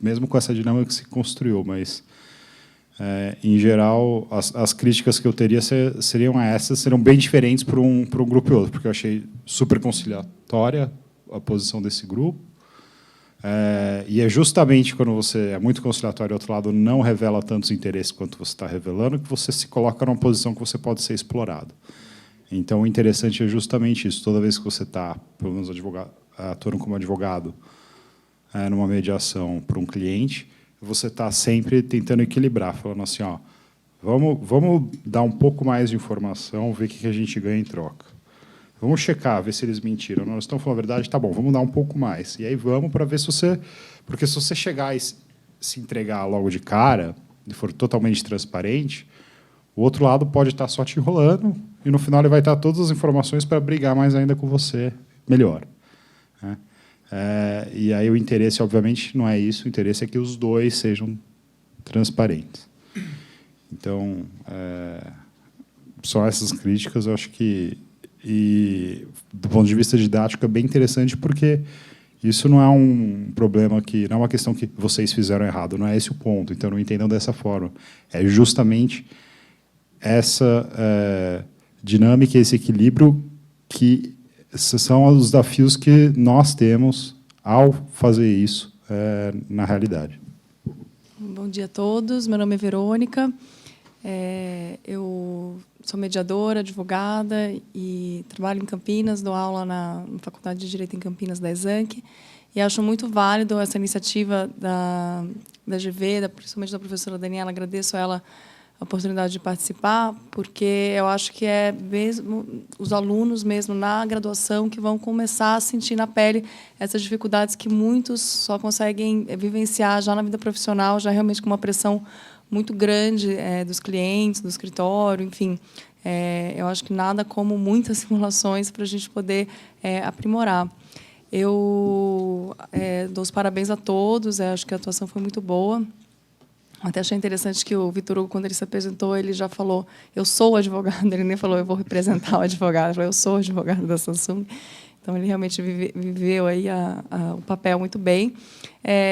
mesmo com essa dinâmica que se construiu. Mas, em geral, as críticas que eu teria seriam bem diferentes para um grupo e outro, porque eu achei super conciliatória a posição desse grupo. E é justamente quando você é muito conciliatório e o outro lado não revela tantos interesses quanto você está revelando, que você se coloca numa posição que você pode ser explorado. Então, o interessante é justamente isso. Toda vez que você está, pelo menos atuando como advogado, numa mediação para um cliente, você está sempre tentando equilibrar, falando assim, ó, vamos dar um pouco mais de informação, ver o que a gente ganha em troca. Vamos checar, ver se eles mentiram. Não, eles estão falando a verdade, tá bom, vamos dar um pouco mais. E aí vamos para ver se você... Porque se você chegar e se entregar logo de cara, e for totalmente transparente, o outro lado pode estar só te enrolando, e no final ele vai estar todas as informações para brigar mais ainda com você melhor. Né? E aí o interesse, obviamente, não é isso. O interesse é que os dois sejam transparentes. Então, só essas críticas, eu acho que... E, do ponto de vista didático, é bem interessante, porque isso não é um problema não é uma questão que vocês fizeram errado, não é esse o ponto. Então, não entendam dessa forma. É justamente essa dinâmica, esse equilíbrio que são os desafios que nós temos ao fazer isso na realidade. Bom dia a todos. Meu nome é Verônica. Eu sou mediadora, advogada e trabalho em Campinas, dou aula na Faculdade de Direito em Campinas, da ESANC, e acho muito válido essa iniciativa da GV, principalmente da professora Daniela. Agradeço a ela a oportunidade de participar, porque eu acho que é mesmo os alunos mesmo na graduação que vão começar a sentir na pele essas dificuldades que muitos só conseguem vivenciar já na vida profissional, já realmente com uma pressão muito grande dos clientes, do escritório, enfim. Eu acho que nada como muitas simulações para a gente poder aprimorar. Eu dou os parabéns a todos, acho que a atuação foi muito boa. Até achei interessante que o Vitor Hugo, quando ele se apresentou, ele já falou, eu sou o advogado, ele nem falou, eu vou representar o advogado, ele falou, eu sou o advogado da Samsung. Então, ele realmente viveu aí o papel muito bem.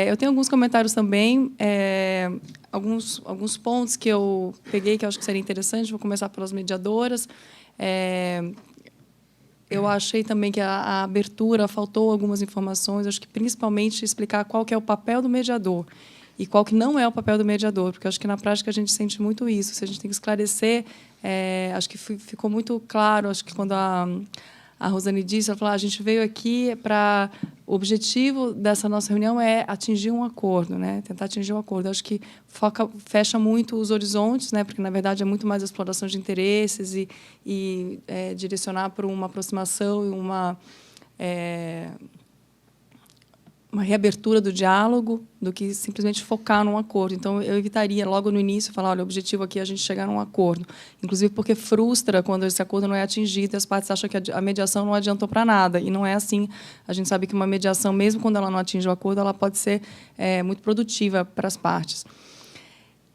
Eu tenho alguns comentários também, alguns pontos que eu peguei, que eu acho que seria interessante. Vou começar pelas mediadoras. Eu achei também que a abertura faltou algumas informações, acho que principalmente explicar qual que é o papel do mediador e qual que não é o papel do mediador, porque acho que na prática a gente sente muito isso. Se a gente tem que esclarecer, acho que ficou muito claro, acho que quando a Rosane disse, ela falou, a gente veio aqui para o objetivo dessa nossa reunião é atingir um acordo, né? Tentar atingir um acordo. Eu acho que fecha muito os horizontes, né? Porque, na verdade, é muito mais a exploração de interesses e direcionar para uma aproximação e uma reabertura do diálogo do que simplesmente focar num acordo. Então, eu evitaria, logo no início, falar, olha, o objetivo aqui é a gente chegar num acordo. Inclusive porque frustra quando esse acordo não é atingido e as partes acham que a mediação não adiantou para nada. E não é assim. A gente sabe que uma mediação, mesmo quando ela não atinge o acordo, ela pode ser muito produtiva para as partes.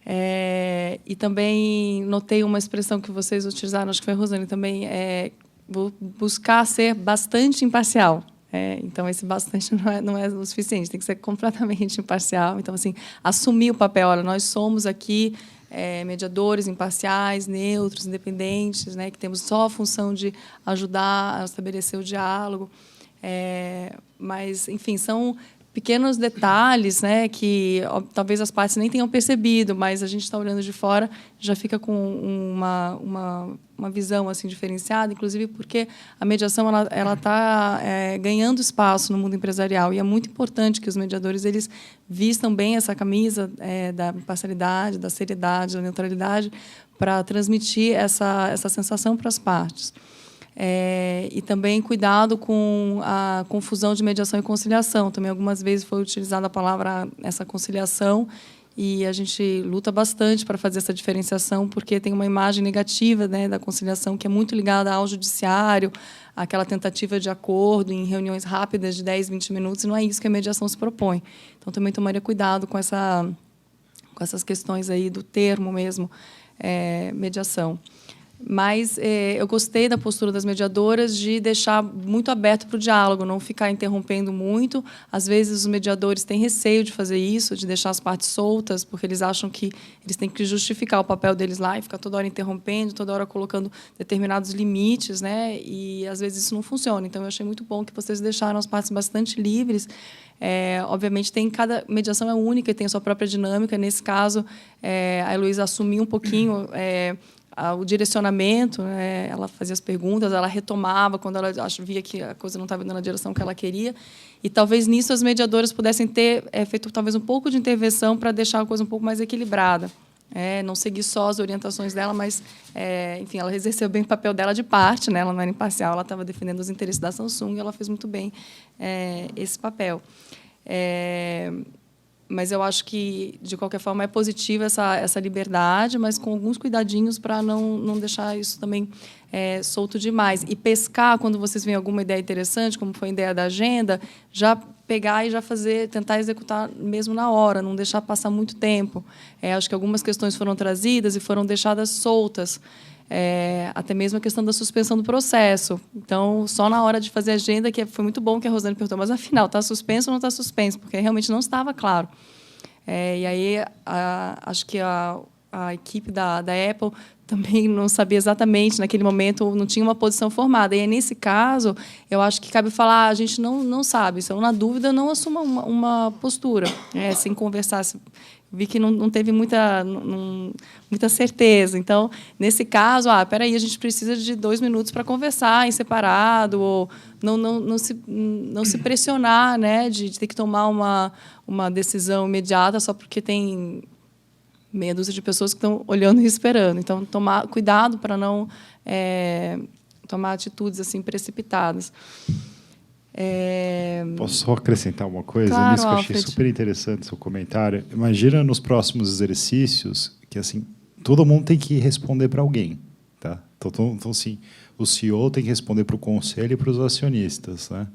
E também notei uma expressão que vocês utilizaram, acho que foi a Rosane também, vou buscar ser bastante imparcial. Então, esse bastante não é o suficiente, tem que ser completamente imparcial. Então, assim, assumir o papel. Olha, nós somos aqui mediadores imparciais, neutros, independentes, né, que temos só a função de ajudar a estabelecer o diálogo. Mas, enfim, são pequenos detalhes, né, que talvez as partes nem tenham percebido, mas a gente está olhando de fora, já fica com uma visão assim diferenciada, inclusive porque a mediação ela está ganhando espaço no mundo empresarial e é muito importante que os mediadores eles vistam bem essa camisa da imparcialidade, da seriedade, da neutralidade, para transmitir essa sensação para as partes. E também cuidado com a confusão de mediação e conciliação. Também algumas vezes foi utilizada a palavra essa conciliação e a gente luta bastante para fazer essa diferenciação porque tem uma imagem negativa, né, da conciliação que é muito ligada ao judiciário, aquela tentativa de acordo em reuniões rápidas de 10, 20 minutos, e não é isso que a mediação se propõe. Então, também tomaria cuidado com essas questões aí do termo mesmo, mediação. Mas eu gostei da postura das mediadoras de deixar muito aberto para o diálogo, não ficar interrompendo muito. Às vezes, os mediadores têm receio de fazer isso, de deixar as partes soltas, porque eles acham que eles têm que justificar o papel deles lá e ficar toda hora interrompendo, toda hora colocando determinados limites, né? E, às vezes, isso não funciona. Então, eu achei muito bom que vocês deixaram as partes bastante livres. Obviamente, cada mediação é única e tem a sua própria dinâmica. Nesse caso, a Heloísa assumiu um pouquinho o direcionamento, né? Ela fazia as perguntas, ela retomava quando ela via que a coisa não estava indo na direção que ela queria. E talvez nisso as mediadoras pudessem ter feito talvez um pouco de intervenção para deixar a coisa um pouco mais equilibrada. Não seguir só as orientações dela, mas, enfim, ela exerceu bem o papel dela de parte, né? Ela não era imparcial, ela estava defendendo os interesses da Samsung e ela fez muito bem esse papel. Mas eu acho que, de qualquer forma, é positiva essa liberdade, mas com alguns cuidadinhos para não deixar isso também solto demais. E pescar, quando vocês veem alguma ideia interessante, como foi a ideia da agenda, já pegar e já tentar executar mesmo na hora, não deixar passar muito tempo. Acho que algumas questões foram trazidas e foram deixadas soltas. Até mesmo a questão da suspensão do processo. Então, só na hora de fazer a agenda, que foi muito bom que a Rosane perguntou, mas, afinal, está suspenso ou não está suspenso? Porque realmente não estava claro. E aí, acho que a equipe da Apple também não sabia exatamente, naquele momento, não tinha uma posição formada. E, nesse caso, eu acho que cabe falar, a gente não sabe. Se eu, na dúvida, não assuma uma postura, sem conversar. Vi que não teve muita certeza. Então, nesse caso, espera aí, a gente precisa de 2 minutos para conversar em separado, ou não se pressionar, né, de ter que tomar uma decisão imediata só porque tem meia dúzia de pessoas que estão olhando e esperando. Então, tomar cuidado para não tomar atitudes assim precipitadas. Posso só acrescentar uma coisa? Claro, Nisso que eu achei Alfred. super interessante seu comentário. Imagina nos próximos exercícios que assim todo mundo tem que responder para alguém, tá? Então, assim, o CEO tem que responder para o conselho e para os acionistas, né?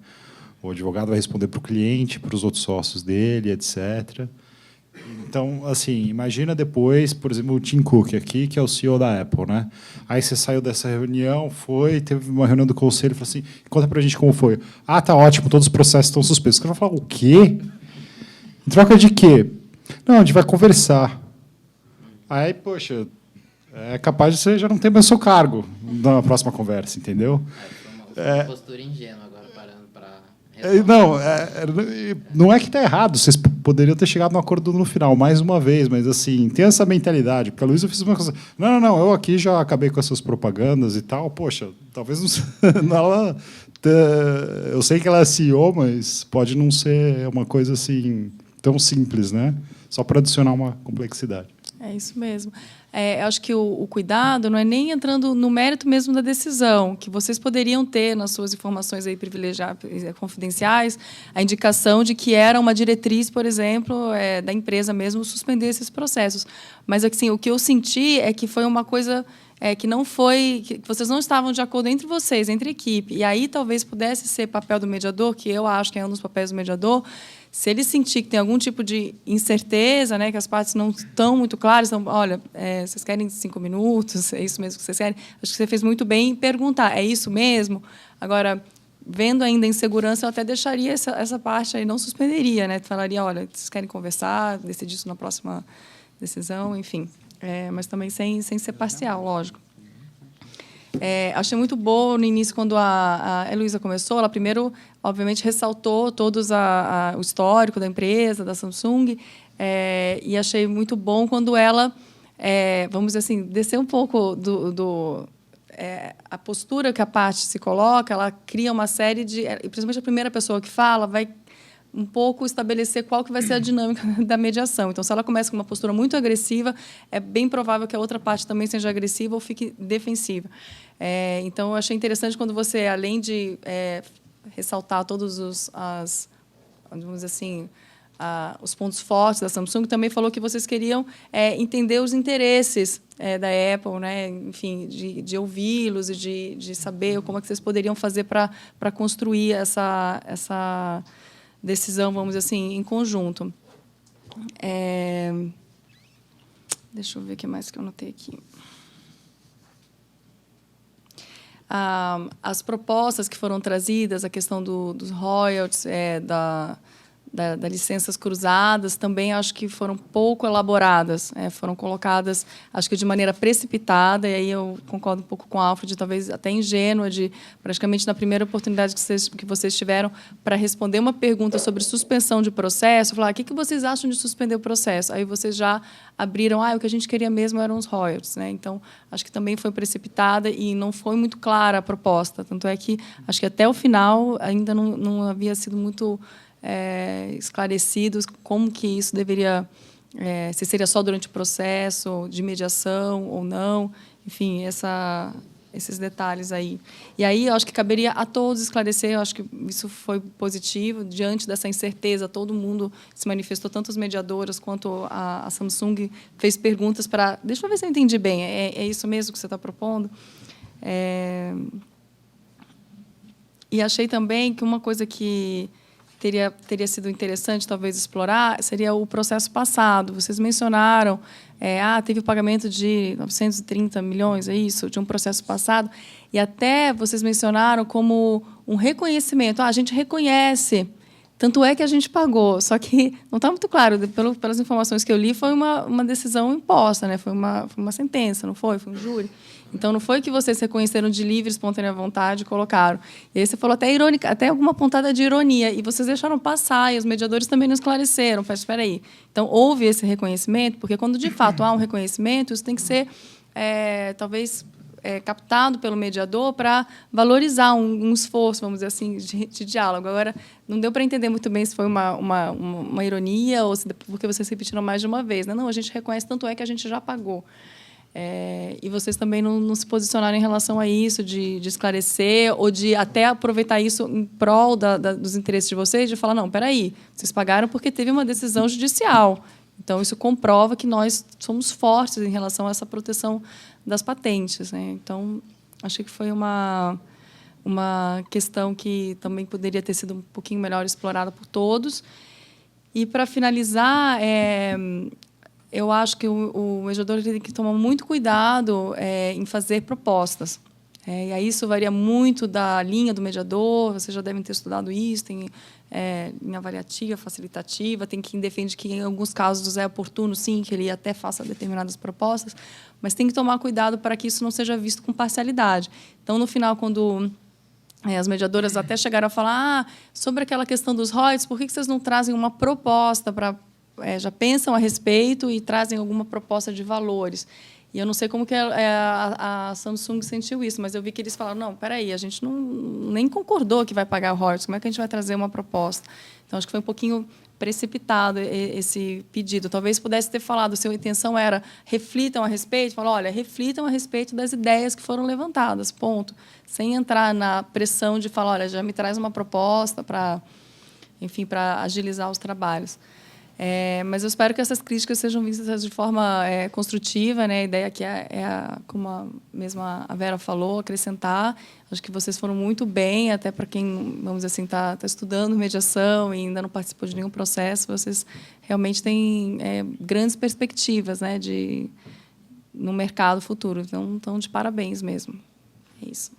O advogado vai responder para o cliente, para os outros sócios dele, etc. Então, assim, imagina depois, por exemplo, o Tim Cook aqui, que é o CEO da Apple, né? Aí você saiu dessa reunião, teve uma reunião do conselho, falou assim, conta pra gente como foi. Tá ótimo, todos os processos estão suspensos. Você vai falar, o quê? Em troca de quê? Não, a gente vai conversar. Aí, poxa, é capaz de você já não ter mais seu cargo na próxima conversa, entendeu? Foi uma postura ingênua agora, parando para... Não é que está errado, vocês poderiam ter chegado no acordo no final, mais uma vez, mas assim, tem essa mentalidade, porque a Luísa fez uma coisa, não, eu aqui já acabei com essas propagandas e tal, poxa, talvez ela Eu sei que ela é CEO, mas pode não ser uma coisa assim tão simples, né? Só para adicionar uma complexidade. É isso mesmo. Eu acho que o cuidado não é nem entrando no mérito mesmo da decisão, que vocês poderiam ter nas suas informações aí privilegiadas, confidenciais, a indicação de que era uma diretriz, por exemplo, da empresa mesmo suspender esses processos. Mas assim, o que eu senti é que foi uma coisa que não foi, que vocês não estavam de acordo entre vocês, entre a equipe. E aí talvez pudesse ser papel do mediador, que eu acho que é um dos papéis do mediador. Se ele sentir que tem algum tipo de incerteza, né, que as partes não estão muito claras, então, olha, vocês querem 5 minutos, é isso mesmo que vocês querem? Acho que você fez muito bem em perguntar, é isso mesmo? Agora, vendo ainda a insegurança, eu até deixaria essa parte aí, não suspenderia, né? Falaria, olha, vocês querem conversar, decidir isso na próxima decisão, enfim. Mas também sem ser parcial, lógico. Achei muito boa no início, quando a Heloísa começou, ela primeiro, obviamente, ressaltou todos o histórico da empresa, da Samsung, e achei muito bom quando ela, vamos dizer assim, descer um pouco a postura que a parte se coloca, ela cria uma série de... Principalmente a primeira pessoa que fala vai um pouco estabelecer qual que vai ser a dinâmica da mediação. Então, se ela começa com uma postura muito agressiva, é bem provável que a outra parte também seja agressiva ou fique defensiva. Então, eu achei interessante quando você, além de ressaltar todos vamos dizer assim, os pontos fortes da Samsung, também falou que vocês queriam entender os interesses da Apple, né? Enfim, de ouvi-los e de saber como é que vocês poderiam fazer para construir essa decisão, vamos dizer assim, em conjunto. Deixa eu ver o que mais que eu notei aqui. As propostas que foram trazidas, a questão dos royalties, das licenças cruzadas, também acho que foram pouco elaboradas, foram colocadas, acho que de maneira precipitada, e aí eu concordo um pouco com a Alfred, talvez até ingênua, de praticamente na primeira oportunidade que vocês tiveram para responder uma pergunta sobre suspensão de processo, falar, o que vocês acham de suspender o processo? Aí vocês já abriram, o que a gente queria mesmo eram os royalties, né? Então, acho que também foi precipitada e não foi muito clara a proposta, tanto é que acho que até o final ainda não havia sido muito esclarecidos como que isso deveria, se seria só durante o processo de mediação ou não, enfim, esses detalhes aí. E aí, eu acho que caberia a todos esclarecer, eu acho que isso foi positivo, diante dessa incerteza, todo mundo se manifestou, tanto as mediadoras quanto a Samsung fez perguntas para... Deixa eu ver se eu entendi bem, é isso mesmo que você está propondo? E achei também que uma coisa que teria sido interessante, talvez, explorar, seria o processo passado. Vocês mencionaram, teve o pagamento de 930 milhões, é isso, de um processo passado, e até vocês mencionaram como um reconhecimento. A gente reconhece, tanto é que a gente pagou, só que não está muito claro, pelas informações que eu li, foi uma decisão imposta, né? Foi uma sentença, não foi? Foi um júri. Então, não foi que vocês reconheceram de livre, espontânea vontade e colocaram. E aí você falou até irônica, até alguma pontada de ironia, e vocês deixaram passar, e os mediadores também não esclareceram. Espera aí. Então, houve esse reconhecimento, porque quando, de fato, há um reconhecimento, isso tem que ser, talvez, captado pelo mediador para valorizar um esforço, vamos dizer assim, de diálogo. Agora, não deu para entender muito bem se foi uma ironia ou se porque vocês repetiram mais de uma vez. Não, a gente reconhece, tanto é que a gente já pagou. E vocês também não se posicionaram em relação a isso, de esclarecer ou de até aproveitar isso em prol dos interesses de vocês, de falar, não, espera aí, vocês pagaram porque teve uma decisão judicial. Então, isso comprova que nós somos fortes em relação a essa proteção das patentes, né? Então, achei que foi uma questão que também poderia ter sido um pouquinho melhor explorada por todos. E, para finalizar, eu acho que o mediador tem que tomar muito cuidado em fazer propostas. E aí isso varia muito da linha do mediador, vocês já devem ter estudado isso, tem linha avaliativa, facilitativa, tem quem defende que, em alguns casos, é oportuno, sim, que ele até faça determinadas propostas, mas tem que tomar cuidado para que isso não seja visto com parcialidade. Então, no final, quando as mediadoras até chegaram a falar sobre aquela questão dos royalties, por que vocês não trazem uma proposta para... já pensam a respeito e trazem alguma proposta de valores. E eu não sei como que a Samsung sentiu isso, mas eu vi que eles falaram, não, peraí, a gente nem concordou que vai pagar o royalties, como é que a gente vai trazer uma proposta? Então, acho que foi um pouquinho precipitado esse pedido. Talvez pudesse ter falado, se a intenção era reflitam a respeito, falar, olha, reflitam a respeito das ideias que foram levantadas, ponto. Sem entrar na pressão de falar, olha, já me traz uma proposta para, enfim, para agilizar os trabalhos. Mas eu espero que essas críticas sejam vistas de forma construtiva, né? A ideia aqui como a Vera falou, acrescentar. Acho que vocês foram muito bem, até para quem, vamos dizer assim, está estudando mediação e ainda não participou de nenhum processo, vocês realmente têm grandes perspectivas, né, no mercado futuro. Então, de parabéns mesmo. É isso.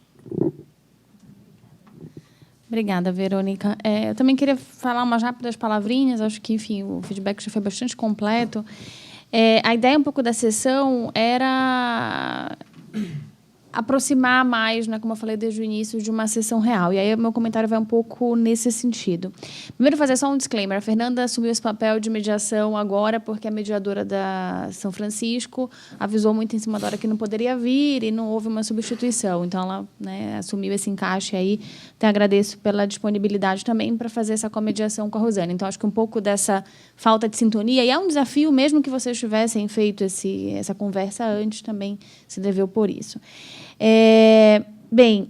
Obrigada, Verônica. Eu também queria falar umas rápidas palavrinhas. Acho que, enfim, o feedback já foi bastante completo. A ideia um pouco da sessão era aproximar mais, né, como eu falei desde o início, de uma sessão real. E aí o meu comentário vai um pouco nesse sentido. Primeiro, fazer só um disclaimer. A Fernanda assumiu esse papel de mediação agora porque a mediadora da São Francisco avisou muito em cima da hora que não poderia vir e não houve uma substituição. Então, ela, né, assumiu esse encaixe aí. Então, agradeço pela disponibilidade também para fazer essa comediação com a Rosane. Então, acho que um pouco dessa falta de sintonia, e é um desafio, mesmo que vocês tivessem feito essa conversa antes, também se deveu por isso. Bem,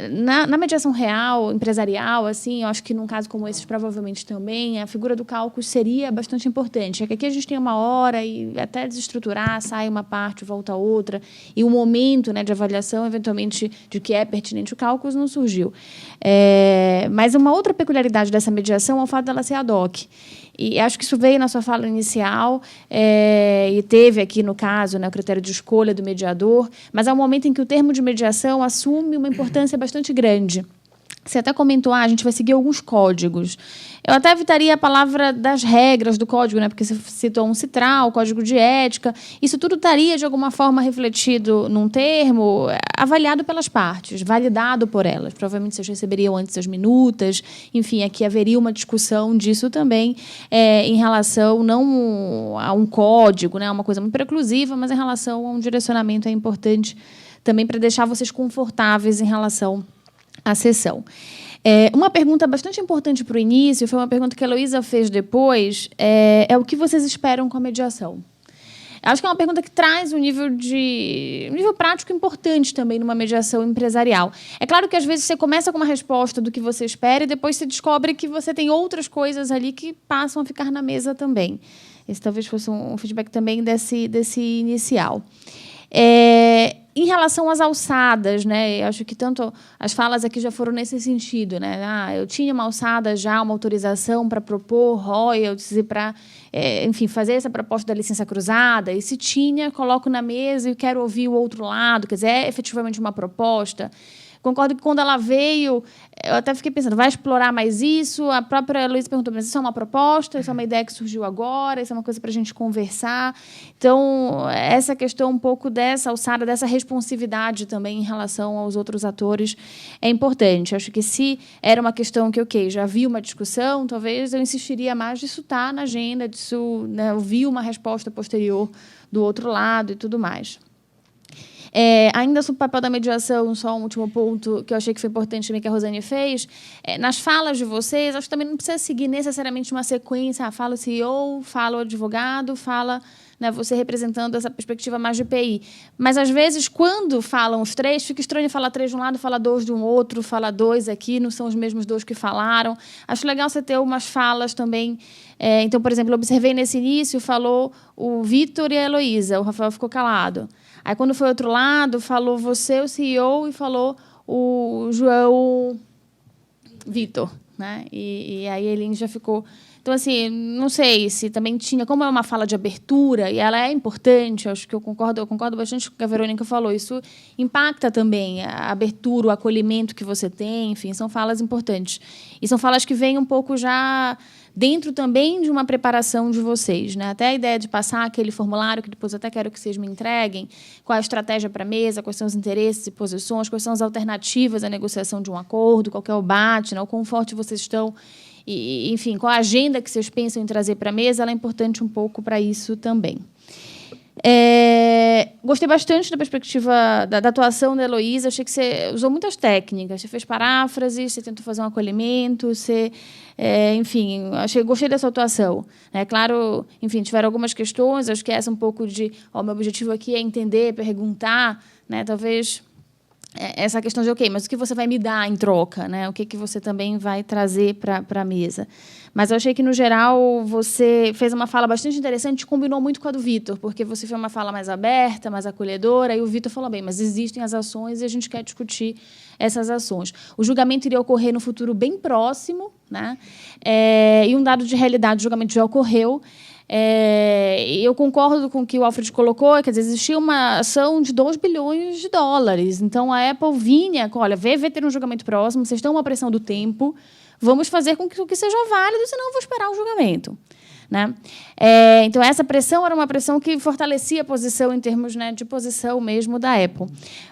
na mediação real, empresarial, assim, eu acho que num caso como esse, provavelmente também, a figura do cálculo seria bastante importante. É que aqui a gente tem uma hora e até desestruturar, sai uma parte, volta outra, e o momento, né, de avaliação, eventualmente, de que é pertinente o cálculo, não surgiu. Mas uma outra peculiaridade dessa mediação é o fato dela ser ad hoc. E acho que isso veio na sua fala inicial, e teve aqui, no caso, né, o critério de escolha do mediador, mas é um momento em que o termo de mediação assume uma importância bastante grande. Você até comentou, a gente vai seguir alguns códigos. Eu até evitaria a palavra das regras do código, né, porque você citou um CITRAL, o código de ética. Isso tudo estaria, de alguma forma, refletido num termo, avaliado pelas partes, validado por elas. Provavelmente vocês receberiam antes as minutas. Enfim, aqui haveria uma discussão disso também, em relação não a um código, né, uma coisa muito preclusiva, mas em relação a um direcionamento importante também para deixar vocês confortáveis em relação à sessão. Uma pergunta bastante importante para o início, foi uma pergunta que a Heloísa fez depois, é o que vocês esperam com a mediação? Acho que é uma pergunta que traz um nível prático importante também numa mediação empresarial. É claro que, às vezes, você começa com uma resposta do que você espera e depois você descobre que você tem outras coisas ali que passam a ficar na mesa também. Esse talvez fosse um feedback também desse inicial. Em relação às alçadas, né, eu acho que tanto as falas aqui já foram nesse sentido, né? Eu tinha uma alçada já, uma autorização para propor royalties e para, enfim, fazer essa proposta da licença cruzada. E se tinha, coloco na mesa e quero ouvir o outro lado. Quer dizer, é efetivamente uma proposta. Concordo que, quando ela veio, eu até fiquei pensando, vai explorar mais isso? A própria Heloísa perguntou, mas isso é uma proposta? Isso é uma ideia que surgiu agora? Isso é uma coisa para a gente conversar? Então, essa questão um pouco dessa alçada, dessa responsividade também em relação aos outros atores é importante. Acho que, se era uma questão que, já havia uma discussão, talvez eu insistiria mais disso estar na agenda, disso, né, ouvir uma resposta posterior do outro lado e tudo mais. Ainda sobre o papel da mediação, só um último ponto que eu achei que foi importante também, que a Rosane fez. Nas falas de vocês, acho que também não precisa seguir necessariamente uma sequência. Fala o CEO, fala o advogado, fala, né, você representando essa perspectiva mais de PI. Mas, às vezes, quando falam os três, fica estranho falar três de um lado, falar dois de um outro, falar dois aqui, não são os mesmos dois que falaram. Acho legal você ter umas falas também. Então, por exemplo, eu observei nesse início, falou o Vitor e a Heloísa, o Rafael ficou calado. Aí, quando foi outro lado, falou você, o CEO, e falou o João Vitor, né? E aí ele já ficou... Então, assim, não sei se também tinha... Como é uma fala de abertura, e ela é importante, acho que eu concordo bastante com o que a Verônica falou, isso impacta também a abertura, o acolhimento que você tem, enfim, são falas importantes. E são falas que vêm um pouco já... dentro também de uma preparação de vocês, né? Até a ideia de passar aquele formulário, que depois eu até quero que vocês me entreguem, qual a estratégia para a mesa, quais são os interesses e posições, quais são as alternativas à negociação de um acordo, qual que é o bate, né? O quão forte vocês estão, e, enfim, qual a agenda que vocês pensam em trazer para a mesa, ela é importante um pouco para isso também. Gostei bastante da perspectiva da atuação da Heloísa. Achei que você usou muitas técnicas. Você fez paráfrase, você tentou fazer um acolhimento, você, enfim, gostei dessa atuação. Claro, enfim, tiveram algumas questões. Acho que essa um pouco de, meu objetivo aqui é entender, perguntar, talvez essa questão de, ok, mas o que você vai me dar em troca, o que você também vai trazer para a mesa. Mas eu achei que, no geral, você fez uma fala bastante interessante, combinou muito com a do Vitor, porque você fez uma fala mais aberta, mais acolhedora, e o Vitor falou, bem, mas existem as ações e a gente quer discutir essas ações. O julgamento iria ocorrer no futuro bem próximo, e um dado de realidade, o julgamento já ocorreu. Eu concordo com o que o Alfred colocou, quer dizer, existia uma ação de 2 bilhões de dólares. Então, a Apple vinha, olha, vai ter um julgamento próximo, vocês estão uma pressão do tempo, vamos fazer com que seja válido, senão eu vou esperar o julgamento. Então, essa pressão era uma pressão que fortalecia a posição em termos de posição mesmo da Apple.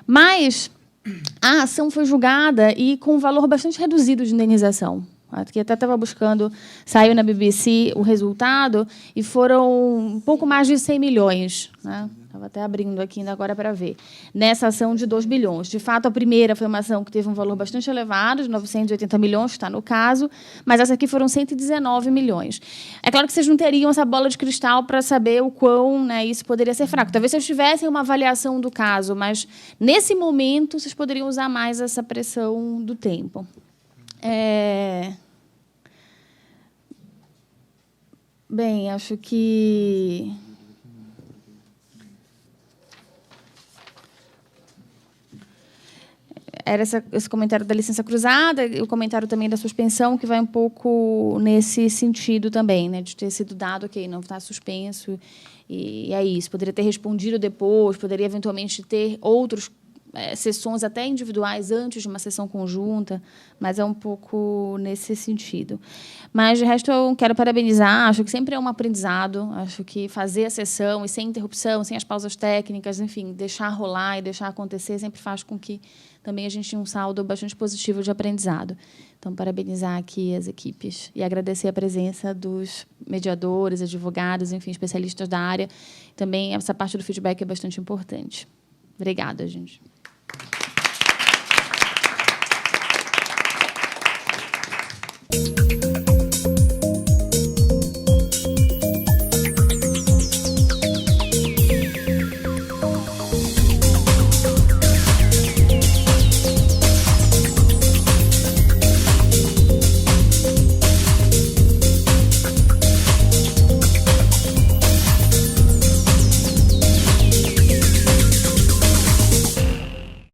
Mas a ação foi julgada e com um valor bastante reduzido de indenização. Aqui até estava buscando, saiu na BBC o resultado, e foram um pouco mais de 100 milhões. Estava até abrindo aqui ainda agora para ver. Nessa ação de 2 bilhões. De fato, a primeira foi uma ação que teve um valor bastante elevado, de 980 milhões, está no caso, mas essa aqui foram 119 milhões. É claro que vocês não teriam essa bola de cristal para saber o quão isso poderia ser fraco. Talvez vocês tivessem uma avaliação do caso, mas, nesse momento, vocês poderiam usar mais essa pressão do tempo. Bem, acho que... Era esse comentário da licença cruzada, e o comentário também da suspensão, que vai um pouco nesse sentido também, de ter sido dado, ok, não está suspenso, e é isso. Poderia ter respondido depois, poderia eventualmente ter outros sessões até individuais antes de uma sessão conjunta, mas é um pouco nesse sentido. Mas, de resto, eu quero parabenizar, acho que sempre é um aprendizado, acho que fazer a sessão e sem interrupção, sem as pausas técnicas, enfim, deixar rolar e deixar acontecer sempre faz com que também a gente tenha um saldo bastante positivo de aprendizado. Então, parabenizar aqui as equipes e agradecer a presença dos mediadores, advogados, enfim, especialistas da área. Também essa parte do feedback é bastante importante. Obrigada, gente.